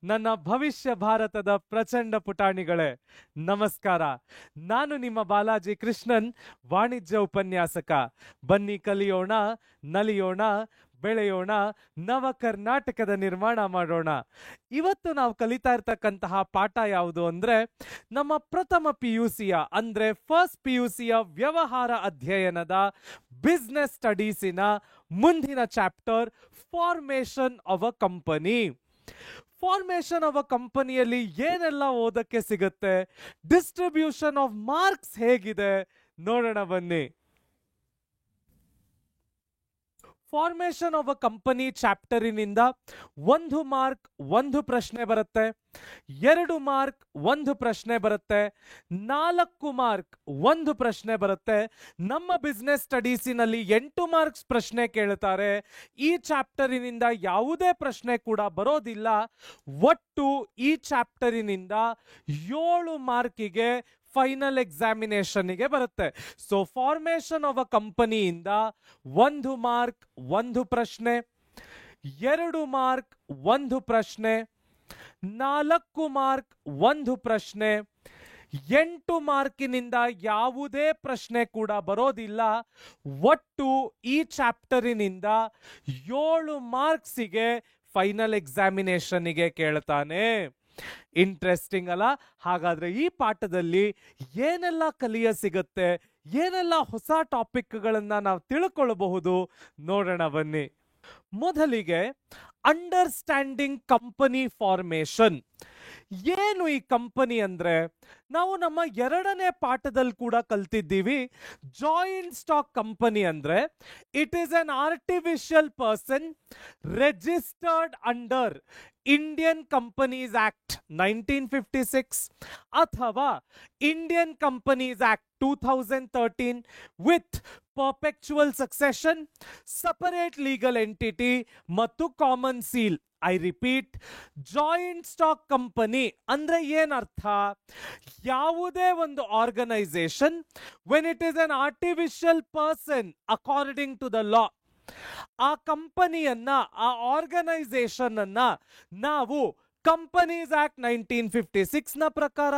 ನನ್ನ ಭವಿಷ್ಯ ಭಾರತದ ಪ್ರಚಂಡ ಪುಟಾಣಿಗಳೇ, ನಮಸ್ಕಾರ. ನಾನು ನಿಮ್ಮ ಬಾಲಾಜಿ ಕೃಷ್ಣನ್, ವಾಣಿಜ್ಯ ಉಪನ್ಯಾಸಕ. ಬನ್ನಿ ಕಲಿಯೋಣ, ನಲಿಯೋಣ, ಬೆಳೆಯೋಣ, ನವ ಕರ್ನಾಟಕದ ನಿರ್ಮಾಣ ಮಾಡೋಣ. ಇವತ್ತು ನಾವು ಕಲಿತಾ ಇರ್ತಕ್ಕಂತಹ ಪಾಠ ಯಾವುದು ಅಂದ್ರೆ, ನಮ್ಮ ಪ್ರಥಮ PUCಯ ಅಂದ್ರೆ ಫಸ್ಟ್ PUCಯ ವ್ಯವಹಾರ ಅಧ್ಯಯನದ ಬಿಸ್ನೆಸ್ ಸ್ಟಡೀಸಿನ ಮುಂದಿನ chapter, formation of a company. Formation of ಅ ಕಂಪನಿಯಲ್ಲಿ ಏನೆಲ್ಲ ಓದಕ್ಕೆ ಸಿಗುತ್ತೆ, ಡಿಸ್ಟ್ರಿಬ್ಯೂಷನ್ ಆಫ್ ಮಾರ್ಕ್ಸ್ ಹೇಗಿದೆ ನೋಡೋಣ ಬನ್ನಿ. ಫಾರ್ಮೇಶನ್ ಆಫ್ ಅ ಕಂಪನಿ ಚಾಪ್ಟರಿನಿಂದ 1 ಮಾರ್ಕ್ 1 ಪ್ರಶ್ನೆ ಬರುತ್ತೆ, 2 ಮಾರ್ಕ್ 1 ಪ್ರಶ್ನೆ ಬರುತ್ತೆ, 4 ಮಾರ್ಕ್ 1 ಪ್ರಶ್ನೆ ಬರುತ್ತೆ. ನಮ್ಮ ಬಿಸ್ನೆಸ್ ಸ್ಟಡೀಸಿನಲ್ಲಿ 8 ಮಾರ್ಕ್ಸ್ ಪ್ರಶ್ನೆ ಕೇಳುತ್ತಾರೆ. ಈ ಚಾಪ್ಟರಿನಿಂದ ಯಾವುದೇ ಪ್ರಶ್ನೆ ಕೂಡ ಬರೋದಿಲ್ಲ. ಒಟ್ಟು ಈ ಚಾಪ್ಟರಿನಿಂದ 7 ಮಾರ್ಕಿಗೆ ಫೈನಲ್ ಎಕ್ಸಾಮಿನೇಷನ್ಗೆ ಬರುತ್ತೆ. ಸೊ ಫಾರ್ಮೇಶನ್ ಆಫ್ ಅ ಕಂಪನಿಯಿಂದ 1 ಮಾರ್ಕ್ 1 ಪ್ರಶ್ನೆ, 2 ಮಾರ್ಕ್ 1 ಪ್ರಶ್ನೆ, 4 ಮಾರ್ಕ್ 1 ಪ್ರಶ್ನೆ, 8 ಮಾರ್ಕಿನಿಂದ ಯಾವುದೇ ಪ್ರಶ್ನೆ ಕೂಡ ಬರೋದಿಲ್ಲ. ಒಟ್ಟು ಈ ಚಾಪ್ಟರಿನಿಂದ 7 ಮಾರ್ಕ್ಸಿಗೆ ಫೈನಲ್ ಎಕ್ಸಾಮಿನೇಷನ್ಗೆ ಕೇಳ್ತಾನೆ. ಇಂಟ್ರೆಸ್ಟಿಂಗ್ ಅಲ್ಲ? ಹಾಗಾದ್ರೆ ಈ ಪಾಠದಲ್ಲಿ ಏನೆಲ್ಲ ಕಲಿಯ ಸಿಗುತ್ತೆ, ಏನೆಲ್ಲ ಹೊಸ ಟಾಪಿಕ್ಗಳನ್ನ ನಾವು ತಿಳ್ಕೊಳ್ಳಬಹುದು ನೋಡೋಣ ಬನ್ನಿ. ಮೊದಲಿಗೆ ಅಂಡರ್ಸ್ಟ್ಯಾಂಡಿಂಗ್ ಕಂಪನಿ ಫಾರ್ಮೇಶನ್. ಏನು ಈ ಕಂಪನಿ ಅಂದ್ರೆ, ನಾವು ನಮ್ಮ 2ನೇ ಪಾಠದಲ್ಲಿ ಕೂಡ ಕಲ್ತಿದ್ದೀವಿ. ಜಾಯಿಂಟ್ ಸ್ಟಾಕ್ ಕಂಪನಿ ಅಂದ್ರೆ it is an artificial person registered under Indian companies act 1956 ಅಥವಾ Indian companies act 2013 with perpetual succession, separate legal entity ಮತ್ತು common seal. I repeat, joint stock company ಅಂದ್ರೆ ಏನರ್ಥ? ಯಾವುದೇ ಒಂದು organisation when it is an artificial person according to the law, ಆ ಕಂಪನಿಯನ್ನ, ಆ organisation ಅನ್ನ ನಾವು ಕಂಪನೀಸ್ ಆಕ್ಟ್ 1956 ನ ಪ್ರಕಾರ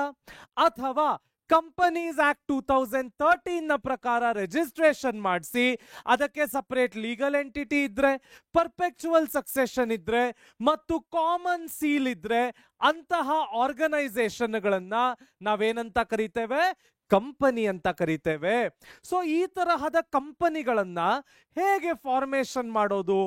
ಅಥವಾ ಕಂಪನೀಸ್ ಆಕ್ಟ್ 2013 ನ ಪ್ರಕಾರ ರಿಜಿಸ್ಟ್ರೇಷನ್ ಮಾಡಿಸಿ, ಅದಕ್ಕೆ ಸಪರೇಟ್ ಲೀಗಲ್ ಎಂಟಿಟಿ ಇದ್ರೆ, ಪರ್ಪೆಕ್ಚುವಲ್ ಸಕ್ಸೆಷನ್ ಇದ್ರೆ ಮತ್ತು ಕಾಮನ್ ಸೀಲ್ ಇದ್ರೆ, ಅಂತಹ ಆರ್ಗನೈಸೇಷನ್ಗಳನ್ನ ನಾವೇನಂತ ಕರಿತೇವೆ? ಕಂಪನಿ ಅಂತ ಕರಿತೇವೆ. ಸೊ ಈ ತರಹದ ಕಂಪನಿಗಳನ್ನ ಹೇಗೆ ಫಾರ್ಮೇಶನ್ ಮಾಡೋದು?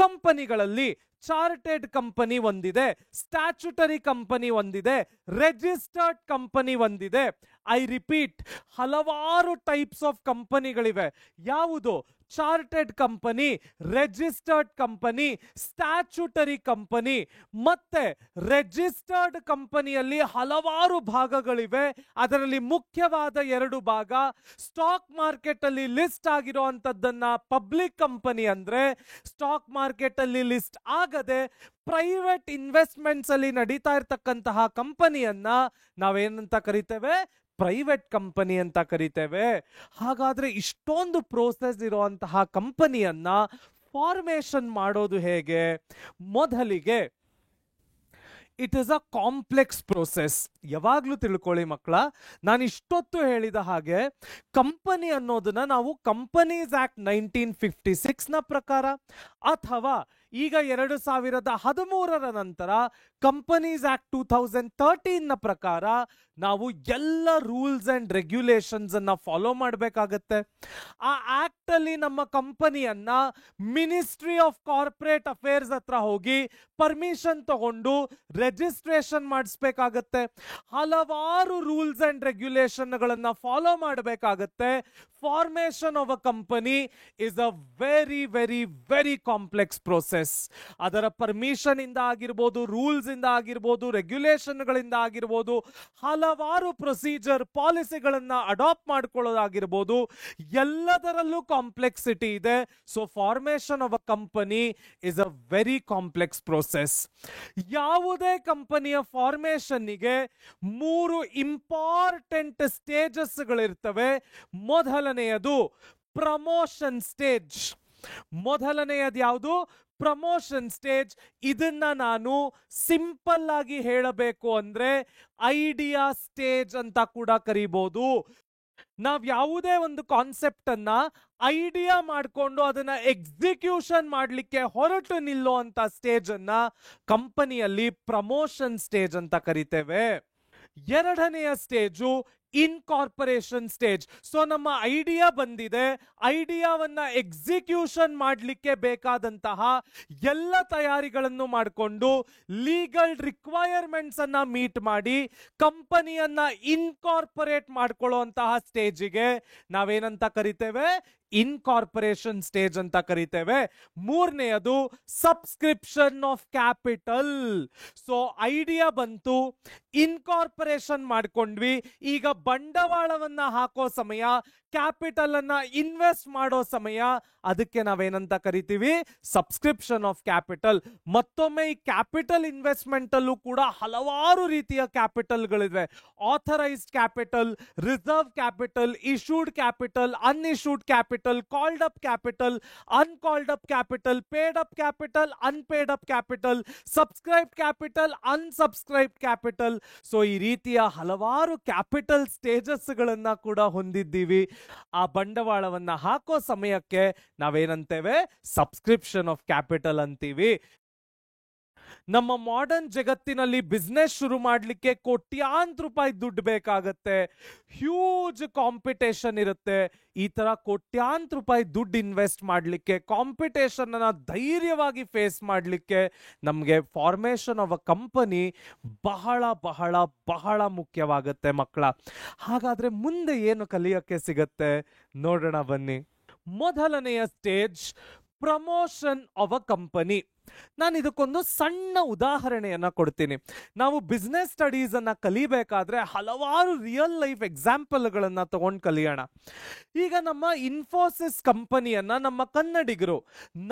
ಕಂಪನಿಗಳಲ್ಲಿ ಚಾರ್ಟೆಡ್ ಕಂಪನಿ ಒಂದಿದೆ, ಸ್ಟ್ಯಾಚ್ಯುಟರಿ ಕಂಪನಿ ಒಂದಿದೆ, ರಿಜಿಸ್ಟರ್ಡ್ ಕಂಪನಿ ಒಂದಿದೆ. ಐ ರಿಪೀಟ್, ಹಲವಾರು ಟೈಪ್ಸ್ ಆಫ್ ಕಂಪನಿಗಳಿವೆ. ಯಾವುದು? Chartered company, registered company, statutory company. ಮತ್ತೆ ರಿಜಿಸ್ಟರ್ಡ್ ಕಂಪನಿಯಲ್ಲಿ ಹಲವಾರು ಭಾಗಗಳಿವೆ. ಅದರಲ್ಲಿ ಮುಖ್ಯವಾದ 2 ಭಾಗ, ಸ್ಟಾಕ್ ಮಾರ್ಕೆಟ್ ಅಲ್ಲಿ ಲಿಸ್ಟ್ ಆಗಿರುವಂತದ್ದನ್ನ ಪಬ್ಲಿಕ್ ಕಂಪನಿ ಅಂದ್ರೆ, ಸ್ಟಾಕ್ ಮಾರ್ಕೆಟ್ ಅಲ್ಲಿ ಲಿಸ್ಟ್ ಆಗದೆ ಪ್ರೈವೇಟ್ ಇನ್ವೆಸ್ಟ್ಮೆಂಟ್ಸ್ ಅಲ್ಲಿ ನಡೀತಾ ಇರ್ತಕ್ಕಂತಹ ಕಂಪನಿಯನ್ನ ನಾವೇನಂತ ಕರಿತೇವೆ? ಪ್ರೈವೇಟ್ ಕಂಪನಿ ಅಂತ ಕರಿತೇವೆ. ಹಾಗಾದ್ರೆ ಇಷ್ಟೊಂದು ಪ್ರೋಸೆಸ್ ಇರುವಂತಹ ಕಂಪನಿಯನ್ನ ಫಾರ್ಮೇಶನ್ ಮಾಡೋದು ಹೇಗೆ? ಮೊದಲಿಗೆ it is a complex process. ಯಾವಾಗ್ಲೂ ತಿಳ್ಕೊಳ್ಳಿ ಮಕ್ಕಳ, ನಾನು ಇಷ್ಟೊತ್ತು ಹೇಳಿದ ಹಾಗೆ ಕಂಪನಿ ಅನ್ನೋದನ್ನ ನಾವು ಕಂಪನೀಸ್ ಆಕ್ಟ್ 1956 ನ ಪ್ರಕಾರ ಅಥವಾ ಈಗ 2013 ನಂತರ ಕಂಪನೀಸ್ ಆಕ್ಟ್ 2013 ನ ಪ್ರಕಾರ ನಾವು ಎಲ್ಲ ರೂಲ್ಸ್ ಅಂಡ್ ರೆಗ್ಯುಲೇಷನ್ಸ್ ಅನ್ನ ಫಾಲೋ ಮಾಡಬೇಕಾಗತ್ತೆ. ಆ ಆಕ್ಟ್ ಅಲ್ಲಿ ನಮ್ಮ ಕಂಪನಿಯನ್ನ ಮಿನಿಸ್ಟ್ರಿ ಆಫ್ ಕಾರ್ಪೊರೇಟ್ ಅಫೇರ್ಸ್ ಹತ್ರ ಹೋಗಿ ಪರ್ಮಿಷನ್ ತಗೊಂಡು ರಿಜಿಸ್ಟ್ರೇಷನ್ ಮಾಡಿಸ್ಬೇಕಾಗತ್ತೆ. ಹಲವಾರು ರೂಲ್ಸ್ ಅಂಡ್ ರೆಗ್ಯುಲೇಷನ್ಗಳನ್ನ ಫಾಲೋ ಮಾಡಬೇಕಾಗತ್ತೆ. Formation of a company is a very very very complex process. ಅದರ ಪರ್ಮಿಷನ್ ಇಂದ ಆಗಿರ್ಬೋದು, ರೂಲ್ಸ್ ಇಂದ ಆಗಿರ್ಬೋದು, ರೆಗ್ಯುಲೇಷನ್ ಗಳಿಂದ ಆಗಿರ್ಬೋದು, ಹಲವಾರು ಪ್ರೊಸೀಜರ್ ಪಾಲಿಸಿಗಳನ್ನ ಅಡಾಪ್ಟ್ ಮಾಡ್ಕೊಳ್ಳೋದಾಗಿರ್ಬೋದು, ಎಲ್ಲದರಲ್ಲೂ ಕಾಂಪ್ಲೆಕ್ಸಿಟಿ ಇದೆ. So formation of a company is a very complex process. ಯಾವುದೇ ಕಂಪನಿಯ ಫಾರ್ಮೇಶನ್ನಿಗೆ 3 ಇಂಪಾರ್ಟೆಂಟ್ ಸ್ಟೇಜಸ್ ಗಳಿರ್ತವೆ. ಮೊದಲನೆಯದು ಪ್ರಮೋಷನ್ ಸ್ಟೇಜ್. ಮೊದಲನೆಯದು ಯಾವುದು? ಪ್ರಮೋಷನ್ ಸ್ಟೇಜ್, ಇದನ್ನ ನಾನು ಸಿಂಪಲ್ ಆಗಿ ಹೇಳಬೇಕು ಅಂದ್ರೆ ಐಡಿಯಾ ಸ್ಟೇಜ್ ಅಂತ ಕೂಡ ಕರಿಬಹುದು. ನಾವ್ ಯಾವುದೇ ಒಂದು ಕಾನ್ಸೆಪ್ಟ್ ಅನ್ನ ಐಡಿಯಾ ಮಾಡಿಕೊಂಡು ಅದನ್ನ ಎಕ್ಸಿಕ್ಯೂಷನ್ ಮಾಡ್ಲಿಕ್ಕೆ ಹೊರಟು ನಿಲ್ಲುವಂತ ಸ್ಟೇಜ್ ಅನ್ನ ಕಂಪನಿಯಲ್ಲಿ ಪ್ರಮೋಷನ್ ಸ್ಟೇಜ್ ಅಂತ ಕರಿತೇವೆ. ಎರಡನೆಯ ಸ್ಟೇಜು ಇನ್ಕಾರ್ಪೊರೇಷನ್ ಸ್ಟೇಜ್. ಸೊ ನಮ್ಮ ಐಡಿಯಾ ಬಂದಿದೆ, ಐಡಿಯಾವನ್ನ ಎಕ್ಸಿಕ್ಯೂಷನ್ ಮಾಡಲಿಕ್ಕೆ ಬೇಕಾದಂತಹ ಎಲ್ಲ ತಯಾರಿಗಳನ್ನು ಮಾಡಿಕೊಂಡು ಲೀಗಲ್ ರಿಕ್ವೈರ್ಮೆಂಟ್ಸ್ ಅನ್ನ ಮೀಟ್ ಮಾಡಿ ಕಂಪನಿಯನ್ನ ಇನ್ಕಾರ್ಪೊರೇಟ್ ಮಾಡ್ಕೊಳ್ಳುವಂತಹ ಸ್ಟೇಜಿಗೆ ನಾವೇನಂತ ಕರಿತೇವೆ? ಇನ್ಕಾರ್ಪೊರೇಷನ್ ಸ್ಟೇಜ್ ಅಂತ ಕರಿತೇವೆ. ಮೂರನೆಯದು subscription of capital. So idea ಬಂತು, ಇನ್ಕಾರ್ಪೊರೇಷನ್ ಮಾಡ್ಕೊಂಡ್ವಿ, ಈಗ ಬಂಡವಾಳವನ್ನ ಹಾಕೋ ಸಮಯ, ಕ್ಯಾಪಿಟಲ್ ಅನ್ನ ಇನ್ವೆಸ್ಟ್ ಮಾಡೋ ಸಮಯ, ಅದಕ್ಕೆ ನಾವೇನಂತ ಕರಿತೀವಿ? Subscription of capital. ಮತ್ತೊಮ್ಮೆ ಈ ಕ್ಯಾಪಿಟಲ್ ಇನ್ವೆಸ್ಟ್ಮೆಂಟ್ ಅಲ್ಲೂ ಕೂಡ ಹಲವಾರು ರೀತಿಯ ಕ್ಯಾಪಿಟಲ್ಗಳಿವೆ. Authorised capital, reserve capital, issued capital, unissued capital, called up capital, uncalled up capital, paid up capital, unpaid up capital, subscribed capital, unsubscribed capital. So ಈ ರೀತಿಯ ಹಲವಾರು ಕ್ಯಾಪಿಟಲ್ ಸ್ಟೇಜಸ್ ಗಳನ್ನ ಕೂಡ ಹೊಂದಿದ್ದೀವಿ. ಆ ಬಂಡವಾಳವನ್ನ ಹಾಕೋ ಸಮಯಕ್ಕೆ ನಾವೇನಂತೇವೆ? ಸಬ್ಸ್ಕ್ರಿಪ್ಷನ್ ಆಫ್ ಕ್ಯಾಪಿಟಲ್ ಅಂತೀವಿ. ನಮ್ಮ ಮಾಡರ್ನ್ ಜಗತ್ತಿನಲ್ಲಿ ಬಿಸ್ನೆಸ್ ಶುರು ಮಾಡಲಿಕ್ಕೆ ಕೋಟ್ಯಾಂತರ ರೂಪಾಯಿ ದುಡ್ಡು ಬೇಕಾಗತ್ತೆ, ಹ್ಯೂಜ್ ಕಾಂಪಿಟೇಷನ್ ಇರುತ್ತೆ. ಈ ತರ ಕೋಟ್ಯಾಂತರ ರೂಪಾಯಿ ದುಡ್ಡು ಇನ್ವೆಸ್ಟ್ ಮಾಡಲಿಕ್ಕೆ, ಕಾಂಪಿಟೇಷನ್ ಅನ್ನ ಧೈರ್ಯವಾಗಿ ಫೇಸ್ ಮಾಡಲಿಕ್ಕೆ ನಮಗೆ ಫಾರ್ಮೇಷನ್ ಆಫ್ ಅ ಕಂಪನಿ ಬಹಳ ಬಹಳ ಬಹಳ ಮುಖ್ಯವಾಗುತ್ತೆ ಮಕ್ಕಳ. ಹಾಗಾದ್ರೆ ಮುಂದೆ ಏನು ಕಲಿಯೋಕ್ಕೆ ಸಿಗತ್ತೆ ನೋಡೋಣ ಬನ್ನಿ. ಮೊದಲನೆಯ stage promotion of a company. ನಾನು ಇದಕ್ಕೊಂದು ಸಣ್ಣ ಉದಾಹರಣೆಯನ್ನ ಕೊಡ್ತೀನಿ. ನಾವು ಬಿಸ್ನೆಸ್ ಸ್ಟಡೀಸ್ ಅನ್ನ ಕಲಿಬೇಕಾದ್ರೆ ಹಲವಾರು ರಿಯಲ್ ಲೈಫ್ ಎಕ್ಸಾಂಪಲ್ಗಳನ್ನ ತಗೊಂಡು ಕಲಿಯೋಣ. ಈಗ ನಮ್ಮ ಇನ್ಫೋಸಿಸ್ ಕಂಪನಿಯನ್ನ ನಮ್ಮ ಕನ್ನಡಿಗರು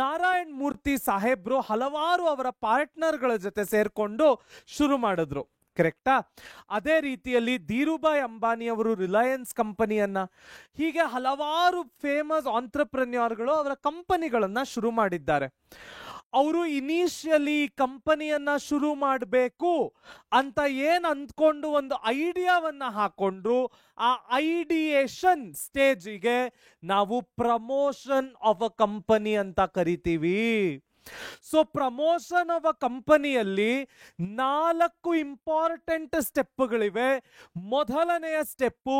ನಾರಾಯಣ್ ಮೂರ್ತಿ ಸಾಹೇಬ್ರು ಹಲವಾರು ಅವರ ಪಾರ್ಟ್ನರ್ಗಳ ಜೊತೆ ಸೇರ್ಕೊಂಡು ಶುರು ಮಾಡಿದ್ರು, ಕರೆಕ್ಟಾ? ಅದೇ ರೀತಿಯಲ್ಲಿ ಧೀರುಭಾಯ್ ಅಂಬಾನಿ ಅವರು ರಿಲಯನ್ಸ್ ಕಂಪನಿಯನ್ನ, ಹೀಗೆ ಹಲವಾರು ಫೇಮಸ್ ಆಂಟ್ರಪ್ರೆನ್ಯೂರ್ಗಳು ಅವರ ಕಂಪನಿಗಳನ್ನ ಶುರು ಮಾಡಿದ್ದಾರೆ. ಅವರು ಇನಿಷಿಯಲಿ ಕಂಪನಿಯನ್ನ ಶುರು ಮಾಡಬೇಕು ಅಂತ ಏನ್ ಅಂದ್ಕೊಂಡು ಒಂದು ಐಡಿಯಾವನ್ನ ಹಾಕೊಂಡ್ರು, ಆ ಐಡಿಯೇಷನ್ ಸ್ಟೇಜಿಗೆ ನಾವು ಪ್ರಮೋಷನ್ ಆಫ್ ಅ ಕಂಪನಿ ಅಂತ ಕರಿತೀವಿ. ಸೊ ಪ್ರಮೋಷನ್ ಆಫ್ ಅ ಕಂಪನಿಯಲ್ಲಿ 4 ಇಂಪಾರ್ಟೆಂಟ್ ಸ್ಟೆಪ್ಗಳಿವೆ. ಮೊದಲನೆಯ step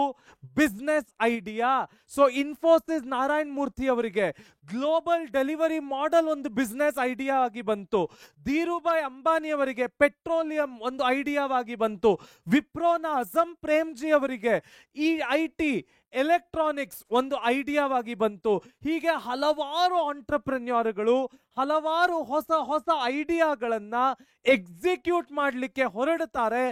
business idea. So Infosys Narayan Murthy ಅವರಿಗೆ ಗ್ಲೋಬಲ್ ಡೆಲಿವರಿ ಮಾಡೆಲ್ ಒಂದು ಬಿಸ್ನೆಸ್ ಐಡಿಯಾ ಆಗಿ ಬಂತು. ಧೀರುಭಾಯ್ ಅಂಬಾನಿ ಅವರಿಗೆ ಪೆಟ್ರೋಲಿಯಂ ಒಂದು ಐಡಿಯಾವಾಗಿ ಬಂತು. ವಿಪ್ರೋನ ಅಜಂ ಪ್ರೇಮ್ಜಿ ಅವರಿಗೆ ಈ IT ಎಲೆಕ್ಟ್ರಾನಿಕ್ಸ್ ಒಂದು ಐಡಿಯಾವಾಗಿ ಬಂತು. ಹೀಗೆ ಹಲವಾರು ಆಂಟ್ರಪ್ರೆನ್ಯೂರ್ಗಳು ಹಲವಾರು ಹೊಸ ಹೊಸ ಐಡಿಯಾಗಳನ್ನ ಎಕ್ಸಿಕ್ಯೂಟ್ ಮಾಡಲಿಕ್ಕೆ ಹೊರಡುತ್ತಾರೆ.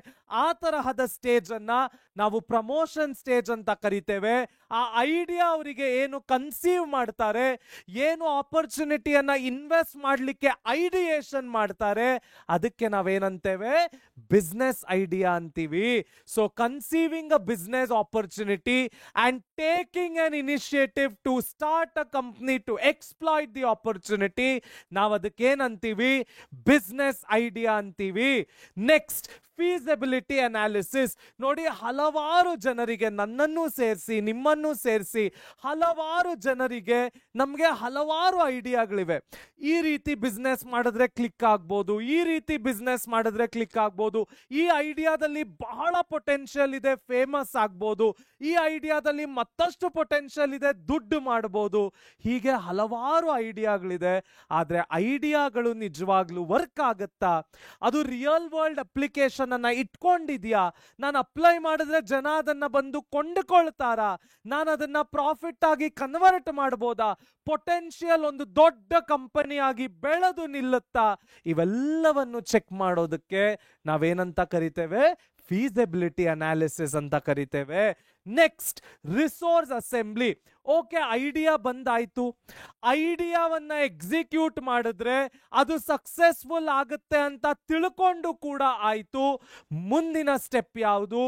ಆ ತರಹದ ಸ್ಟೇಜ್ ಅನ್ನ ನಾವು ಪ್ರಮೋಷನ್ ಸ್ಟೇಜ್ ಅಂತ ಕರಿತೇವೆ. ಆ ಐಡಿಯಾ ಅವರಿಗೆ ಏನು ಕನ್ಸೀವ್ ಮಾಡ್ತಾರೆ, ಏನು ಆಪರ್ಚುನಿಟಿಯನ್ನ ಇನ್ವೆಸ್ಟ್ ಮಾಡಲಿಕ್ಕೆ ಐಡಿಯೇಷನ್ ಮಾಡ್ತಾರೆ, ಅದಕ್ಕೆ ನಾವೇನಂತೇವೆ? ಬಿಸ್ನೆಸ್ ಐಡಿಯಾ ಅಂತೀವಿ. So conceiving a business opportunity and taking an initiative to start a company to exploit the opportunity, ನಾವು ಅದಕ್ಕೆ ಏನಂತೀವಿ? ಬಿಸ್ನೆಸ್ ಐಡಿಯಾ ಅಂತೀವಿ. Next feasibility analysis. ನೋಡಿ, ಹಲವಾರು ಜನರಿಗೆ, ನನ್ನನ್ನು ಸೇರಿಸಿ ನಿಮ್ಮನ್ನು ಸೇರಿಸಿ ಹಲವಾರು ಜನರಿಗೆ ನಮಗೆ ಹಲವಾರು ಐಡಿಯಾಗಳಿವೆ. ಈ ರೀತಿ ಬಿಸ್ನೆಸ್ ಮಾಡಿದ್ರೆ ಕ್ಲಿಕ್ ಆಗ್ಬೋದು, ಈ ರೀತಿ ಬಿಸ್ನೆಸ್ ಮಾಡಿದ್ರೆ ಕ್ಲಿಕ್ ಆಗ್ಬೋದು, ಈ ಐಡಿಯಾದಲ್ಲಿ ಬಹಳ ಪೊಟೆನ್ಷಿಯಲ್ ಇದೆ, ಫೇಮಸ್ ಆಗ್ಬೋದು, ಈ ಐಡಿಯಾದಲ್ಲಿ ಮತ್ತಷ್ಟು ಪೊಟೆನ್ಷಿಯಲ್ ಇದೆ, ದುಡ್ಡು ಮಾಡಬಹುದು. ಹೀಗೆ ಹಲವಾರು ಐಡಿಯಾಗಳಿದೆ. ಆದ್ರೆ ಐಡಿಯಾಗಳು ನಿಜವಾಗ್ಲೂ ವರ್ಕ್ ಆಗುತ್ತಾ? ಅದು ರಿಯಲ್ ವರ್ಲ್ಡ್ ಅಪ್ಲಿಕೇಶನ್ ಅನ್ನ ಇಟ್ಕೊಂಡಿದ್ಯಾ? ನಾನು ಅಪ್ಲೈ ಮಾಡಿದ್ರೆ ಜನ ಅದನ್ನ ಬಂದು ಕೊಂಡುಕೊಳ್ತಾರಾ? ನಾನು ಅದನ್ನ ಪ್ರಾಫಿಟ್ ಆಗಿ ಕನ್ವರ್ಟ್ ಮಾಡಬಹುದಾ? ಪೊಟೆನ್ಷಿಯಲ್ ಒಂದು ದೊಡ್ಡ ಕಂಪನಿ ಆಗಿ ಬೆಳೆದು ನಿಲ್ಲುತ್ತಾ? ಇವೆಲ್ಲವನ್ನು ಚೆಕ್ ಮಾಡೋದಕ್ಕೆ ನಾವೇನಂತ ಕರಿತೇವೆ? ಫೀಸಿಬಿಲಿಟಿ ಅನಾಲಿಸಿಸ್ ಅಂತ ಕರಿತೇವೆ. Next resource assembly. Okay, idea ಬಂದಾಯ್ತು, ಐಡಿಯಾವನ್ನ ಎಕ್ಸಿಕ್ಯೂಟ್ ಮಾಡಿದ್ರೆ ಅದು ಸಕ್ಸಸ್ಫುಲ್ ಆಗುತ್ತೆ ಅಂತ ತಿಳ್ಕೊಂಡು ಕೂಡ ಆಯ್ತು. ಮುಂದಿನ ಸ್ಟೆಪ್ ಯಾವುದು?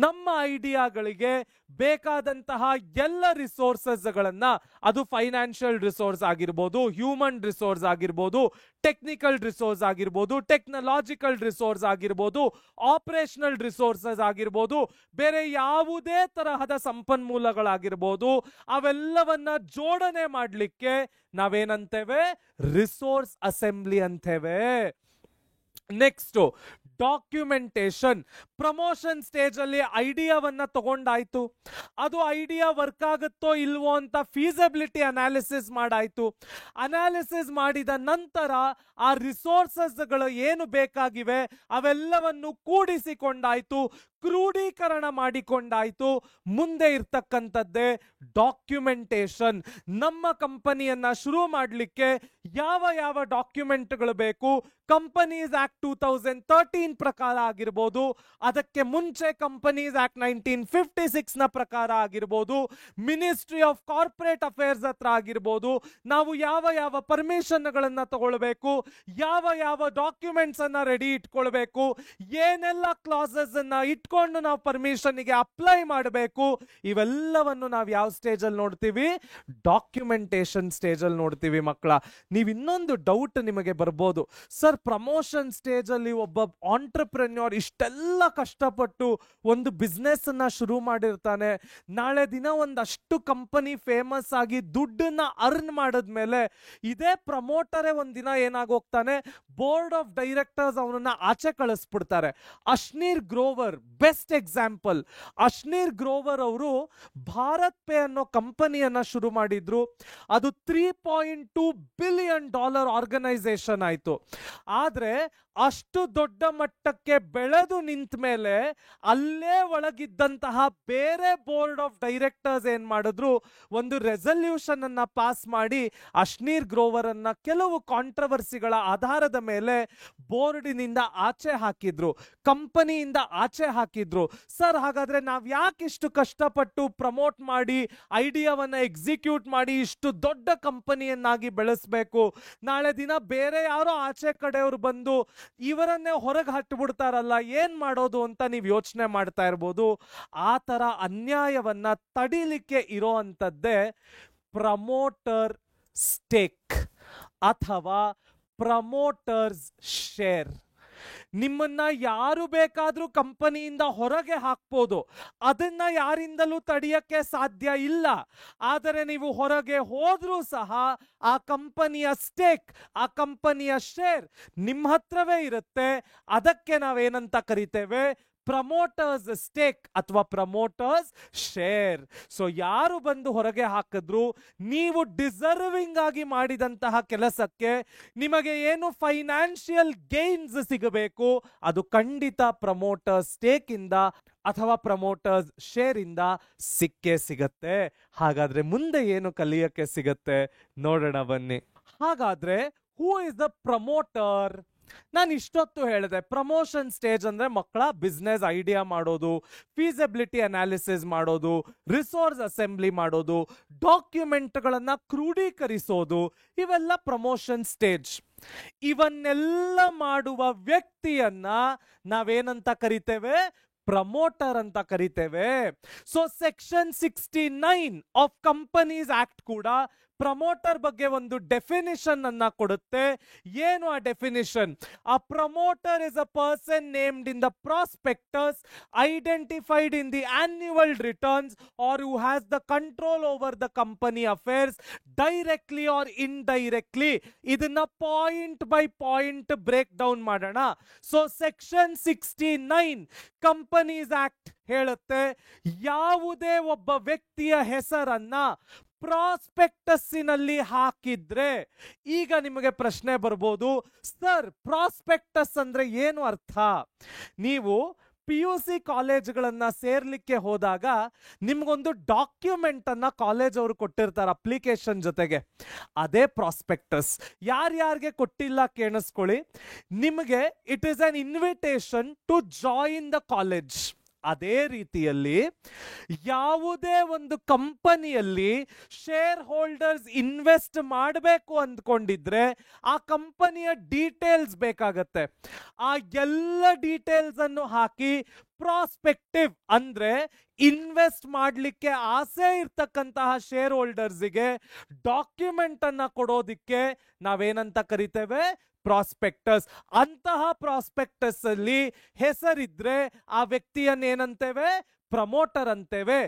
ನಮ್ಮ ಐಡಿಯಾಗಳಿಗೆ ಬೇಕಾದಂತಹ ಎಲ್ಲ ರಿಸೋರ್ಸಸ್ಗಳನ್ನ, ಅದು ಫೈನಾನ್ಷಿಯಲ್ ರಿಸೋರ್ಸ್ ಆಗಿರ್ಬೋದು, ಹ್ಯೂಮನ್ ರಿಸೋರ್ಸ್ ಆಗಿರ್ಬೋದು, ಟೆಕ್ನಿಕಲ್ ರಿಸೋರ್ಸ್ ಆಗಿರ್ಬೋದು, ಟೆಕ್ನಾಲಜಿಕಲ್ ರಿಸೋರ್ಸ್ ಆಗಿರ್ಬೋದು, ಆಪರೇಷನಲ್ ರಿಸೋರ್ಸಸ್ ಆಗಿರ್ಬೋದು, ಬೇರೆ ಯಾವುದೇ ತರಹದ ಸಂಪನ್ಮೂಲಗಳಾಗಿರ್ಬೋದು, ಅವೆಲ್ಲವನ್ನ ಜೋಡಣೆ ಮಾಡಲಿಕ್ಕೆ ನಾವೇನಂತೇವೆ? ರಿಸೋರ್ಸ್ ಅಸೆಂಬ್ಲಿ ಅಂತೇವೆ. Next documentation. ಪ್ರಮೋಷನ್ ಸ್ಟೇಜ್ ಅಲ್ಲಿ ಐಡಿಯಾವನ್ನ ತಗೊಂಡಾಯ್ತು, ಅದು ಐಡಿಯಾ ವರ್ಕ್ ಆಗುತ್ತೋ ಇಲ್ವೋ ಅಂತ ಫೀಸಿಬಿಲಿಟಿ ಅನಾಲಿಸಿಸ್ ಮಾಡಾಯ್ತು. ಅನಾಲಿಸಿಸ್ ಮಾಡಿದ ನಂತರ ಆ ರಿಸೋರ್ಸಸ್ಗಳು ಏನು ಬೇಕಾಗಿವೆ ಅವೆಲ್ಲವನ್ನು ಕೂಡಿಸಿಕೊಂಡಾಯ್ತು, ಕ್ರೋಢೀಕರಣ ಮಾಡಿಕೊಂಡಾಯ್ತು. ಮುಂದೆ ಇರ್ತಕ್ಕಂಥದ್ದೇ ಡಾಕ್ಯುಮೆಂಟೇಶನ್. ನಮ್ಮ ಕಂಪನಿಯನ್ನ ಶುರು ಮಾಡಲಿಕ್ಕೆ ಯಾವ ಯಾವ ಡಾಕ್ಯುಮೆಂಟ್ಗಳು ಬೇಕು? ಕಂಪನೀಸ್ ಆಕ್ಟ್ 2013 ಪ್ರಕಾರ ಆಗಿರ್ಬೋದು, ಅದಕ್ಕೆ ಮುಂಚೆ ಕಂಪನೀಸ್ ಆಕ್ಟ್ 1956 ನ ಪ್ರಕಾರ ಆಗಿರ್ಬೋದು, ಮಿನಿಸ್ಟ್ರಿ ಆಫ್ ಕಾರ್ಪೊರೇಟ್ ಅಫೇರ್ಸ್ ಹತ್ರ ಆಗಿರ್ಬೋದು, ನಾವು ಯಾವ ಯಾವ ಪರ್ಮಿಷನ್ ಗಳನ್ನ ತಗೊಳ್ಬೇಕು, ಯಾವ ಯಾವ ಡಾಕ್ಯುಮೆಂಟ್ಸ್ ಅನ್ನ ರೆಡಿ ಇಟ್ಕೊಳ್ಬೇಕು, ಏನೆಲ್ಲ ಕ್ಲಾಸಸ್ ಅನ್ನ ಇಟ್ಕೊಂಡು ನಾವು ಪರ್ಮಿಷನ್ ಗೆ ಅಪ್ಲೈ ಮಾಡಬೇಕು, ಇವೆಲ್ಲವನ್ನು ನಾವು ಯಾವ ಸ್ಟೇಜ್ ಅಲ್ಲಿ ನೋಡ್ತೀವಿ? ಡಾಕ್ಯುಮೆಂಟೇಶನ್ ಸ್ಟೇಜ್ ಅಲ್ಲಿ ನೋಡ್ತೀವಿ. ಮಕ್ಕಳ, ನೀವು ಇನ್ನೊಂದು ಡೌಟ್ ನಿಮಗೆ ಬರ್ಬೋದು, ಸರ್ ಪ್ರಮೋಷನ್ ಸ್ಟೇಜ್ ಅಲ್ಲಿ ಒಬ್ಬ ಆಂಟ್ರಪ್ರೆನ್ಯೂರ್ ಇಷ್ಟೆಲ್ಲ ಕಷ್ಟಪಟ್ಟು ಒಂದು ಬಿಸ್ನೆಸ್ ಅನ್ನ ಶುರು ಮಾಡಿರ್ತಾನೆ, ನಾಳೆ ದಿನ ಒಂದಷ್ಟು ಕಂಪನಿ ಫೇಮಸ್ ಆಗಿ ದುಡ್ಡನ್ನ ಅರ್ನ್ ಮಾಡಿದ್ಮೇಲೆ ಇದೇ ಪ್ರಮೋಟರೇ ಒಂದಿನ ಏನಾಗೋಗ್ತಾನೆ, ಬೋರ್ಡ್ ಆಫ್ ಡೈರೆಕ್ಟರ್ಸ್ ಅವನನ್ನ ಆಚೆ ಕಳಿಸ್ಬಿಡ್ತಾರೆ. ಅಶ್ನೀರ್ ಗ್ರೋವರ್ ಬೆಸ್ಟ್ ಎಕ್ಸಾಂಪಲ್. ಅಶ್ನೀರ್ ಗ್ರೋವರ್ ಅವರು ಭಾರತ್ ಪೇ ಅನ್ನೋ ಕಂಪನಿಯನ್ನ ಶುರು ಮಾಡಿದ್ರು. ಅದು $3.2 ಬಿಲಿಯನ್ ಆರ್ಗನೈಸೇಷನ್ ಆಯ್ತು. ಆದ್ರೆ ಅಷ್ಟು ದೊಡ್ಡ ಮಟ್ಟಕ್ಕೆ ಬೆಳೆದು ನಿಂತ ಮೇಲೆ ಅಲ್ಲೇ ಒಳಗಿದ್ದಂತಹ ಬೇರೆ ಬೋರ್ಡ್ ಆಫ್ ಡೈರೆಕ್ಟರ್ಸ್ ಏನ್ ಮಾಡಿದ್ರು, ಒಂದು ರೆಸಲ್ಯೂಷನ್ ಅನ್ನ ಪಾಸ್ ಮಾಡಿ ಅಶ್ನೀರ್ ಗ್ರೋವರ್ ಅನ್ನ ಕೆಲವು ಕಾಂಟ್ರವರ್ಸಿಗಳ ಆಧಾರದ ಮೇಲೆ ಬೋರ್ಡಿನಿಂದ ಆಚೆ ಹಾಕಿದ್ರು, ಕಂಪನಿಯಿಂದ ಆಚೆ ಹಾಕಿದ್ರು. ಸರ್, ಹಾಗಾದ್ರೆ ನಾವ್ ಯಾಕೆ ಇಷ್ಟು ಕಷ್ಟಪಟ್ಟು ಪ್ರಮೋಟ್ ಮಾಡಿ ಐಡಿಯಾವನ್ನ ಎಕ್ಸಿಕ್ಯೂಟ್ ಮಾಡಿ ಇಷ್ಟು ದೊಡ್ಡ ಕಂಪನಿಯನ್ನಾಗಿ ಬೆಳೆಸಬೇಕು? ನಾಳೆ ದಿನ ಬೇರೆ ಯಾರೋ ಆಚೆ ಕಡೆಯವರು ಬಂದು ಇವರನ್ನೇ ಹೊರಗೆ ಹಟ್ಟುಬಿಡ್ತಾರಲ್ಲ, ಏನ್ ಮಾಡೋದು ಅಂತ ನೀವು ಯೋಚನೆ ಮಾಡ್ತಾ ಇರ್ಬೋದು. ಆ ತರ ಅನ್ಯಾಯವನ್ನ ತಡಿಲಿಕ್ಕೆ ಇರೋ ಅಂತದ್ದೇ ಪ್ರಮೋಟರ್ ಸ್ಟೇಕ್ ಅಥವಾ ಪ್ರಮೋಟರ್ಸ್ ಶೇರ್. ನಿಮ್ಮನ್ನ ಯಾರು ಬೇಕಾದ್ರೂ ಕಂಪನಿಯಿಂದ ಹೊರಗೆ ಹಾಕ್ಬೋದು, ಅದನ್ನ ಯಾರಿಂದಲೂ ತಡೆಯಕ್ಕೆ ಸಾಧ್ಯ ಇಲ್ಲ. ಆದರೆ ನೀವು ಹೊರಗೆ ಹೋದ್ರೂ ಸಹ ಆ ಕಂಪನಿಯ ಸ್ಟೇಕ್, ಆ ಕಂಪನಿಯ ಶೇರ್ ನಿಮ್ಮ ಹತ್ರವೇ ಇರುತ್ತೆ. ಅದಕ್ಕೆ ನಾವೇನಂತ ಕರಿತೇವೆ? ಪ್ರಮೋಟರ್ಸ್ ಸ್ಟೇಕ್ ಅಥವಾ ಪ್ರಮೋಟರ್ಸ್ ಶೇರ್. ಸೊ ಯಾರು ಬಂದು ಹೊರಗೆ ಹಾಕಿದ್ರು, ನೀವು ಡಿಸರ್ವಿಂಗ್ ಆಗಿ ಮಾಡಿದಂತಹ ಕೆಲಸಕ್ಕೆ ನಿಮಗೆ ಏನು ಫೈನಾನ್ಷಿಯಲ್ ಗೇನ್ಸ್ ಸಿಗಬೇಕು, ಅದು ಖಂಡಿತ ಪ್ರಮೋಟರ್ಸ್ ಸ್ಟೇಕ್ ಇಂದ ಅಥವಾ ಪ್ರಮೋಟರ್ಸ್ ಶೇರ್ ಇಂದ ಸಿಕ್ಕೇ ಸಿಗತ್ತೆ. ಹಾಗಾದ್ರೆ ಮುಂದೆ ಏನು ಕಲಿಯಕ್ಕೆ ಸಿಗತ್ತೆ ನೋಡೋಣ ಬನ್ನಿ. ಹಾಗಾದ್ರೆ ಹೂ ಇಸ್ ದ ಪ್ರಮೋಟರ್? ನಾನು ಇಷ್ಟೊತ್ತು ಹೇಳಿದೆ, ಪ್ರಮೋಷನ್ ಸ್ಟೇಜ್ ಅಂದ್ರೆ ಮಕ್ಕಳ ಬಿಸ್ನೆಸ್ ಐಡಿಯಾ ಮಾಡೋದು, ಫೀಸಿಬಿಲಿಟಿ ಅನಾಲಿಸಿಸ್ ಮಾಡೋದು, ರಿಸೋರ್ಸ್ ಅಸೆಂಬ್ಲಿ ಮಾಡೋದು, ಡಾಕ್ಯುಮೆಂಟ್ಗಳನ್ನ ಕ್ರೋಢೀಕರಿಸೋದು, ಇವೆಲ್ಲ ಪ್ರಮೋಷನ್ ಸ್ಟೇಜ್. ಇವನ್ನೆಲ್ಲ ಮಾಡುವ ವ್ಯಕ್ತಿಯನ್ನ ನಾವೇನಂತ ಕರಿತೇವೆ? ಪ್ರಮೋಟರ್ ಅಂತ ಕರಿತೇವೆ. So section 69 of companies act ಕೂಡ ಪ್ರಮೋಟರ್ ಬಗ್ಗೆ ಒಂದು ಡೆಫಿನಿಷನ್ ಅನ್ನ ಕೊಡುತ್ತೆ. ಏನು ಆ definition? A promoter is a person named in the prospectus, identified in the annual returns, or who has the control over the company affairs directly or indirectly. ಇದನ್ನ point by point break down ಮಾಡೋಣ. So section 69 companies act ಹೇಳುತ್ತೆ, ಯಾವುದೇ ಒಬ್ಬ ವ್ಯಕ್ತಿಯ ಹೆಸರನ್ನ ಪ್ರಾಸ್ಪೆಕ್ಟಸ್ಸಿನಲ್ಲಿ ಹಾಕಿದ್ರೆ, ಈಗ ನಿಮಗೆ ಪ್ರಶ್ನೆ ಬರ್ಬೋದು, ಸರ್ ಪ್ರಾಸ್ಪೆಕ್ಟಸ್ ಅಂದ್ರೆ ಏನು ಅರ್ಥ? ನೀವು PUC ಕಾಲೇಜ್ಗಳನ್ನ ಸೇರ್ಲಿಕ್ಕೆ ಹೋದಾಗ ನಿಮ್ಗೊಂದು ಡಾಕ್ಯುಮೆಂಟ್ ಅನ್ನ ಕಾಲೇಜ್ ಅವರು ಕೊಟ್ಟಿರ್ತಾರೆ ಅಪ್ಲಿಕೇಶನ್ ಜೊತೆಗೆ, ಅದೇ ಪ್ರಾಸ್ಪೆಕ್ಟಸ್. ಯಾರ್ಯಾರಿಗೆ ಕೊಟ್ಟಿಲ್ಲ ಕೇಳಿಸ್ಕೊಳ್ಳಿ, ನಿಮಗೆ it is an invitation to join the college. ಅದೇ ರೀತಿಯಲ್ಲಿ ಯಾವುದೇ ಒಂದು ಕಂಪನಿಯಲ್ಲಿ ಶೇರ್ ಹೋಲ್ಡರ್ಸ್ ಇನ್ವೆಸ್ಟ್ ಮಾಡಬೇಕು ಅಂದ್ಕೊಂಡಿದ್ರೆ ಆ ಕಂಪನಿಯ ಡೀಟೇಲ್ಸ್ ಬೇಕಾಗತ್ತೆ. ಆ ಎಲ್ಲ ಡೀಟೇಲ್ಸ್ ಅನ್ನು ಹಾಕಿ ಪ್ರಾಸ್ಪೆಕ್ಟಿವ್ ಅಂದ್ರೆ ಇನ್ವೆಸ್ಟ್ ಮಾಡಲಿಕ್ಕೆ ಆಸೆ ಇರ್ತಕ್ಕಂತಹ ಶೇರ್ ಹೋಲ್ಡರ್ಸ್ಗೆ ಡಾಕ್ಯುಮೆಂಟ್ ಅನ್ನ ಕೊಡೋದಿಕ್ಕೆ ನಾವೇನಂತ ಕರಿತೇವೆ? ಪ್ರಾಸ್ಪೆಕ್ಟಸ್. ಅಂತಹ ಪ್ರಾಸ್ಪೆಕ್ಟಸ್ ಅಲ್ಲಿ ಹೆಸರಿದ್ರೆ ಆ ವ್ಯಕ್ತಿಯನ್ನೇನಂತೇವೆ? ಪ್ರಮೋಟರ್ ಅಂತೇವೆ.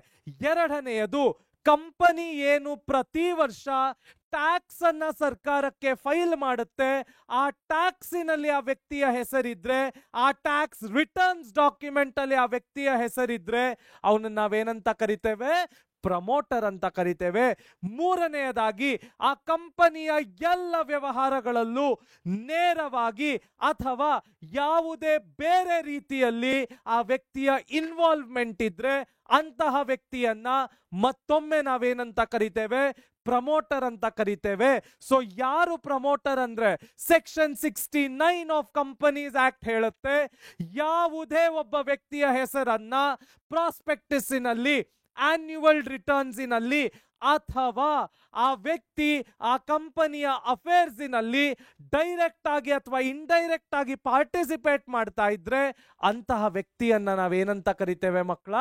ಎರಡನೆಯದು, ಕಂಪನಿ ಏನು ಪ್ರತಿ ವರ್ಷ ಟ್ಯಾಕ್ಸ್ ಅನ್ನ ಸರ್ಕಾರಕ್ಕೆ ಫೈಲ್ ಮಾಡುತ್ತೆ, ಆ ಟ್ಯಾಕ್ಸಿನಲ್ಲಿ ಆ ವ್ಯಕ್ತಿಯ ಹೆಸರಿದ್ರೆ, ಆ ಟ್ಯಾಕ್ಸ್ ರಿಟರ್ನ್ಸ್ ಡಾಕ್ಯುಮೆಂಟ್ ಅಲ್ಲಿ ಆ ವ್ಯಕ್ತಿಯ ಹೆಸರಿದ್ರೆ ಅವನನ್ನ ನಾವೇನಂತ ಕರಿತೇವೆ? ಪ್ರಮೋಟರ್ ಅಂತ ಕರಿತೇವೆ. ಮೂರನೆಯದಾಗಿ, ಆ ಕಂಪನಿಯ ಎಲ್ಲ ವ್ಯವಹಾರಗಳಲ್ಲೂ ನೇರವಾಗಿ ಅಥವಾ ಯಾವುದೇ ಬೇರೆ ರೀತಿಯಲ್ಲಿ ಆ ವ್ಯಕ್ತಿಯ ಇನ್ವಾಲ್ವ್ಮೆಂಟ್ ಇದ್ರೆ ಅಂತಹ ವ್ಯಕ್ತಿಯನ್ನ ಮತ್ತೊಮ್ಮೆ ನಾವೇನಂತ ಕರಿತೇವೆ? ಪ್ರಮೋಟರ್ ಅಂತ ಕರಿತೇವೆ. ಸೊ ಯಾರು ಪ್ರಮೋಟರ್ ಅಂದ್ರೆ ಸೆಕ್ಷನ್ 69 ಆಫ್ ಕಂಪನೀಸ್ ಆಕ್ಟ್ ಹೇಳುತ್ತೆ, ಯಾವುದೇ ಒಬ್ಬ ವ್ಯಕ್ತಿಯ ಹೆಸರನ್ನ ಪ್ರಾಸ್ಪೆಕ್ಟಸ್ನಲ್ಲಿ, ಆನ್ಯುವಲ್ ರಿಟರ್ನ್ಸಿನಲ್ಲಿ ಅಥವಾ ಆ ವ್ಯಕ್ತಿ ಆ ಕಂಪನಿಯ ಅಫೇರ್ಸಿನಲ್ಲಿ ಡೈರೆಕ್ಟ್ ಆಗಿ ಅಥವಾ ಇಂಡೈರೆಕ್ಟ್ ಆಗಿ ಪಾರ್ಟಿಸಿಪೇಟ್ ಮಾಡ್ತಾ ಇದ್ರೆ ಅಂತಹ ವ್ಯಕ್ತಿಯನ್ನ ನಾವೇನಂತ ಕರಿತೇವೆ ಮಕ್ಕಳ?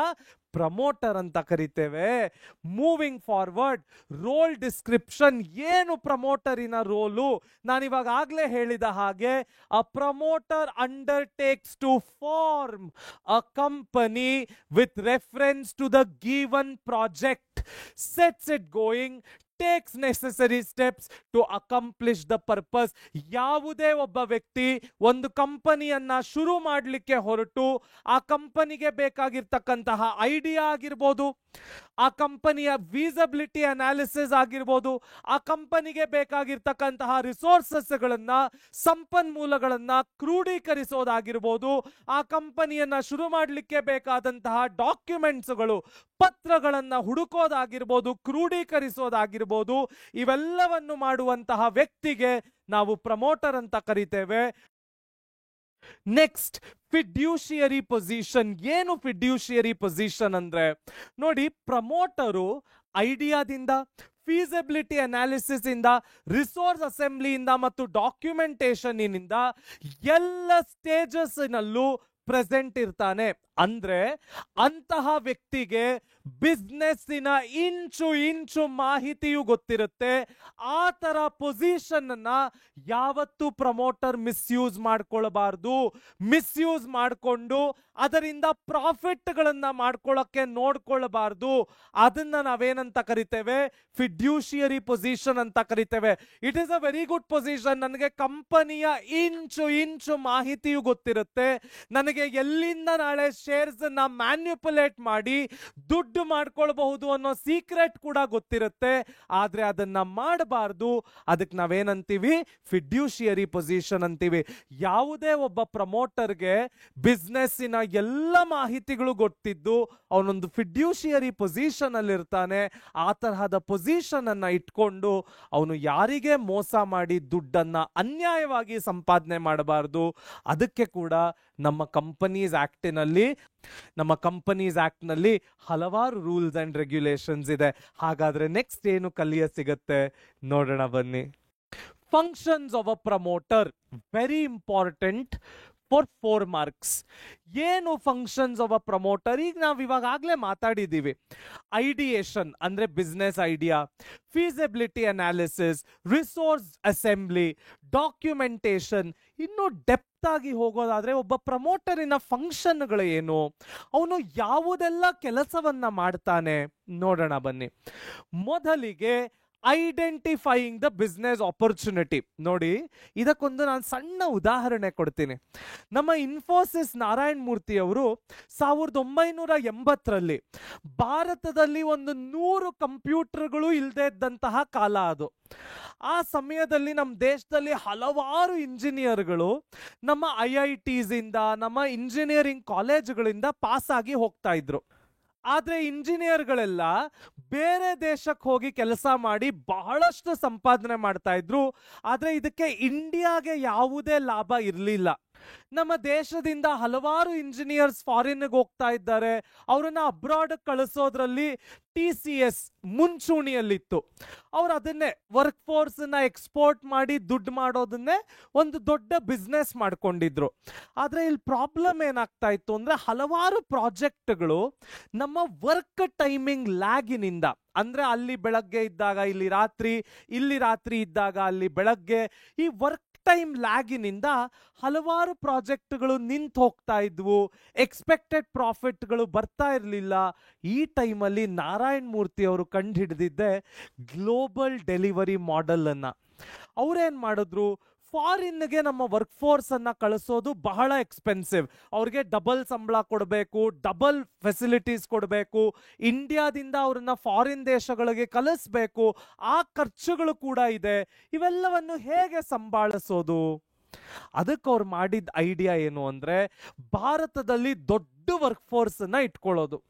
ಪ್ರಮೋಟರ್ ಅಂತ ಕರಿತೇವೆ. Moving forward, role description. ಏನು ಪ್ರಮೋಟರಿನ ರೋಲು? ನಾನಿವಾಗ ಆಗ್ಲೇ ಹೇಳಿದ ಹಾಗೆ, a promoter undertakes to form a company with reference to the given project, sets it going, takes necessary steps to accomplish the purpose. ಯಾವುದೇ ಒಬ್ಬ ವ್ಯಕ್ತಿ ಒಂದು ಕಂಪನಿಯನ್ನ ಶುರು ಮಾಡಲಿಕ್ಕೆ ಹೊರಟು ಆ ಕಂಪನಿಗೆ ಬೇಕಾಗಿರ್ತಕ್ಕಂತಹ ಐಡಿಯಾ ಆಗಿರ್ಬೋದು, ಆ ಕಂಪನಿಯ ವೀಸಬಿಲಿಟಿ ಅನಾಲಿಸಿಸ್ ಆಗಿರ್ಬೋದು, ಆ ಕಂಪನಿಗೆ ಬೇಕಾಗಿರ್ತಕ್ಕಂತಹ ರಿಸೋರ್ಸಸ್ಗಳನ್ನ, ಸಂಪನ್ಮೂಲಗಳನ್ನ ಕ್ರೋಢೀಕರಿಸೋದಾಗಿರ್ಬೋದು, ಆ ಕಂಪನಿಯನ್ನ ಶುರು ಮಾಡಲಿಕ್ಕೆ ಬೇಕಾದಂತಹ ಡಾಕ್ಯುಮೆಂಟ್ಸ್ಗಳು, ಪತ್ರಗಳನ್ನ ಹುಡುಕೋದಾಗಿರ್ಬೋದು, ಕ್ರೋಢೀಕರಿಸೋದಾಗಿರ್ಬೋದು, ಇವೆಲ್ಲವನ್ನು ಮಾಡುವಂತಹ ವ್ಯಕ್ತಿಗೆ ನಾವು ಪ್ರಮೋಟರ್ ಅಂತ ಕರಿತೇವೆ. Next, fiduciary position. ಏನು ಫಿಡ್ಯೂಷಿಯರಿ ಪೊಸಿಷನ್ ಅಂದ್ರೆ, ನೋಡಿ, ಪ್ರಮೋಟರು ಐಡಿಯಾದಿಂದ, ಫೀಸಿಬಿಲಿಟಿ ಅನಾಲಿಸಿಸ್ ಇಂದ, ರಿಸೋರ್ಸ್ ಅಸೆಂಬ್ಲಿಯಿಂದ ಮತ್ತು ಡಾಕ್ಯುಮೆಂಟೇಶನ್ ಇಂದ ಎಲ್ಲ ಸ್ಟೇಜಸ್ ನಲ್ಲೂ ಪ್ರೆಸೆಂಟ್ ಇರ್ತಾನೆ. ಅಂದ್ರೆ ಅಂತಹ ವ್ಯಕ್ತಿಗೆ ಬಿಸ್ನೆಸ್ಸಿನ ಇಂಚು ಇಂಚು ಮಾಹಿತಿಯು ಗೊತ್ತಿರುತ್ತೆ. ಆ ತರ ಪೊಸಿಷನ್ ಅನ್ನ ಯಾವತ್ತೂ ಪ್ರಮೋಟರ್ ಮಿಸ್ಯೂಸ್ ಮಾಡ್ಕೊಳ್ಬಾರ್ದು. ಮಿಸ್ಯೂಸ್ ಮಾಡಿಕೊಂಡು ಅದರಿಂದ ಪ್ರಾಫಿಟ್ ಗಳನ್ನ ಮಾಡ್ಕೊಳ್ಳಕ್ಕೆ ನೋಡ್ಕೊಳ್ಬಾರ್ದು. ಅದನ್ನ ನಾವೇನಂತ ಕರಿತೇವೆ? ಫಿಡ್ಯೂಷಿಯರಿ ಪೊಸಿಷನ್ ಅಂತ ಕರಿತೇವೆ. It is a very good position. ನನಗೆ ಕಂಪನಿಯ ಇಂಚು ಇಂಚು ಮಾಹಿತಿಯು ಗೊತ್ತಿರುತ್ತೆ. ನನಗೆ ಎಲ್ಲಿಂದ ನಾಳೆ ಶೇರ್ಸ್ ಅನ್ನ ಮ್ಯಾನ್ಯುಪುಲೇಟ್ ಮಾಡಿ ದುಡ್ಡು ಮಾಡ್ಕೊಳ್ಬಹುದು ಅನ್ನೋ ಸೀಕ್ರೆಟ್ ಕೂಡ ಗೊತ್ತಿರುತ್ತೆ. ಆದ್ರೆ ಅದನ್ನ ಮಾಡಬಾರ್ದು. ಅದಕ್ಕೆ ನಾವೇನಂತೀವಿ? ಫಿಡ್ಯೂಷಿಯರಿ ಪೊಸಿಷನ್ ಅಂತೀವಿ. ಯಾವುದೇ ಒಬ್ಬ ಪ್ರಮೋಟರ್ಗೆ ಬಿಸ್ನೆಸ್ಸಿನ ಎಲ್ಲ ಮಾಹಿತಿಗಳು ಗೊತ್ತಿದ್ದು ಅವನೊಂದು ಫಿಡ್ಯೂಷಿಯರಿ ಪೊಸಿಷನ್ ಅಲ್ಲಿ ಇರ್ತಾನೆ. ಆ ತರಹದ ಪೊಸಿಷನ್ ಅನ್ನ ಇಟ್ಕೊಂಡು ಅವನು ಯಾರಿಗೆ ಮೋಸ ಮಾಡಿ ದುಡ್ಡನ್ನ ಅನ್ಯಾಯವಾಗಿ ಸಂಪಾದನೆ ಮಾಡಬಾರ್ದು. ಅದಕ್ಕೆ ಕೂಡ ನಮ್ಮ ಕಂಪನೀಸ್ ಆಕ್ಟ್ ನಲ್ಲಿ ಹಲವಾರು ರೂಲ್ಸ್ ಅಂಡ್ ರೆಗ್ಯುಲೇಷನ್ಸ್ ಇದೆ. ಹಾಗಾದ್ರೆ ನೆಕ್ಸ್ಟ್ ಏನು ಕಲಿಯ ಸಿಗತ್ತೆ ನೋಡೋಣ ಬನ್ನಿ. Functions of a promoter, very important for 4 marks. ಏನು ಫಂಕ್ಷನ್ಸ್ ಆಫ್ ಅ ಪ್ರಮೋಟರ್? ಈಗ ನಾವು ಇವಾಗಲೇ ಮಾತಾಡಿದ್ದೀವಿ. ಐಡಿಯೇಷನ್ ಅಂದ್ರೆ business idea, feasibility analysis, resource assembly, documentation. ಇನ್ನು ಡೆಪ್ತ್ ಆಗಿ ಹೋಗೋದಾದ್ರೆ ಒಬ್ಬ ಪ್ರಮೋಟರಿನ ಫಂಕ್ಷನ್ಗಳು ಏನು, ಅವನು ಯಾವುದೆಲ್ಲ ಕೆಲಸವನ್ನ ಮಾಡ್ತಾನೆ ನೋಡೋಣ ಬನ್ನಿ. ಮೊದಲಿಗೆ ಐಡೆಂಟಿಫೈಯಿಂಗ್ ದ ಬಿಸ್ನೆಸ್ ಆಪರ್ಚುನಿಟಿ. ನೋಡಿ, ಇದಕ್ಕೊಂದು ನಾನು ಸಣ್ಣ ಉದಾಹರಣೆ ಕೊಡ್ತೀನಿ. ನಮ್ಮ ಇನ್ಫೋಸಿಸ್ ನಾರಾಯಣ ಮೂರ್ತಿ ಅವರು 1980ರಲ್ಲಿ ಭಾರತದಲ್ಲಿ 100 ಕಂಪ್ಯೂಟರ್ಗಳು ಇಲ್ಲದೆ ಇದ್ದಂತಹ ಕಾಲ ಅದು. ಆ ಸಮಯದಲ್ಲಿ ನಮ್ಮ ದೇಶದಲ್ಲಿ ಹಲವಾರು ಇಂಜಿನಿಯರ್ಗಳು ನಮ್ಮ IITs ಇಂದ, ನಮ್ಮ ಇಂಜಿನಿಯರಿಂಗ್ ಕಾಲೇಜುಗಳಿಂದ ಪಾಸ್ ಆಗಿ ಹೋಗ್ತಾ ಇದ್ರು. ಆದ್ರೆ ಇಂಜಿನಿಯರ್ಗಳೆಲ್ಲ ಬೇರೆ ದೇಶಕ್ಕೆ ಹೋಗಿ ಕೆಲಸ ಮಾಡಿ ಬಹಳಷ್ಟು ಸಂಪಾದನೆ ಮಾಡ್ತಾ ಇದ್ರು. ಆದ್ರೆ ಇದಕ್ಕೆ ಇಂಡಿಯಾಗೆ ಯಾವುದೇ ಲಾಭ ಇರಲಿಲ್ಲ. ನಮ್ಮ ದೇಶದಿಂದ ಹಲವಾರು ಇಂಜಿನಿಯರ್ಸ್ ಫಾರಿನ್ಗೆ ಹೋಗ್ತಾ ಇದ್ದಾರೆ. ಅವರನ್ನ ಅಬ್ರಾಡ್ ಕಳಿಸೋದ್ರಲ್ಲಿ TCS ಮುಂಚೂಣಿಯಲ್ಲಿತ್ತು. ಅವ್ರು ಅದನ್ನೇ ವರ್ಕ್ ಫೋರ್ಸನ್ನ ಎಕ್ಸ್ಪೋರ್ಟ್ ಮಾಡಿ ದುಡ್ಡು ಮಾಡೋದನ್ನೇ ಒಂದು ದೊಡ್ಡ ಬಿಸ್ನೆಸ್ ಮಾಡ್ಕೊಂಡಿದ್ರು. ಆದರೆ ಇಲ್ಲಿ ಪ್ರಾಬ್ಲಮ್ ಏನಾಗ್ತಾ ಇತ್ತು ಅಂದರೆ, ಹಲವಾರು ಪ್ರಾಜೆಕ್ಟ್ಗಳು ನಮ್ಮ ವರ್ಕ್ ಟೈಮಿಂಗ್ ಲ್ಯಾಗಿನಿಂದ, ಅಂದರೆ ಅಲ್ಲಿ ಬೆಳಗ್ಗೆ ಇದ್ದಾಗ ಇಲ್ಲಿ ರಾತ್ರಿ, ಇಲ್ಲಿ ರಾತ್ರಿ ಇದ್ದಾಗ ಅಲ್ಲಿ ಬೆಳಗ್ಗೆ, ಈ ವರ್ಕ್ ಟೈಮ್ ಲ್ಯಾಗಿನಿಂದ ಹಲವಾರು ಪ್ರಾಜೆಕ್ಟ್ಗಳು ನಿಂತು ಹೋಗ್ತಾ ಇದ್ವು. ಎಕ್ಸ್ಪೆಕ್ಟೆಡ್ ಪ್ರಾಫಿಟ್ಗಳು ಬರ್ತಾ ಇರಲಿಲ್ಲ. ಈ ಟೈಮಲ್ಲಿ ನಾರಾಯಣ್ ಮೂರ್ತಿ ಅವರು ಕಂಡು ಹಿಡಿದಿದ್ದೆ ಗ್ಲೋಬಲ್ ಡೆಲಿವರಿ ಮಾಡೆಲ್ ಅನ್ನ. ಅವ್ರೇನ್ ಮಾಡಿದ್ರು, ಫಾರಿನ್ಗೆ ನಮ್ಮ ವರ್ಕ್ ಫೋರ್ಸ್ ಅನ್ನ ಕಳಿಸೋದು ಬಹಳ ಎಕ್ಸ್ಪೆನ್ಸಿವ್. ಅವ್ರಿಗೆ ಡಬಲ್ ಸಂಬಳ ಕೊಡಬೇಕು, ಡಬಲ್ ಫೆಸಿಲಿಟೀಸ್ ಕೊಡಬೇಕು, ಇಂಡಿಯಾದಿಂದ ಅವ್ರನ್ನ ಫಾರಿನ್ ದೇಶಗಳಿಗೆ ಕಳಿಸ್ಬೇಕು, ಆ ಖರ್ಚುಗಳು ಕೂಡ ಇದೆ. ಇವೆಲ್ಲವನ್ನು ಹೇಗೆ ಸಂಭಾಳಿಸೋದು? ಅದಕ್ಕೆ ಅವ್ರು ಮಾಡಿದ ಐಡಿಯಾ ಏನು ಅಂದ್ರೆ, ಭಾರತದಲ್ಲಿ ದೊಡ್ಡ ವರ್ಕ್ ಫೋರ್ಸ್ ಅನ್ನ ಇಟ್ಕೊಳ್ಳೋದು,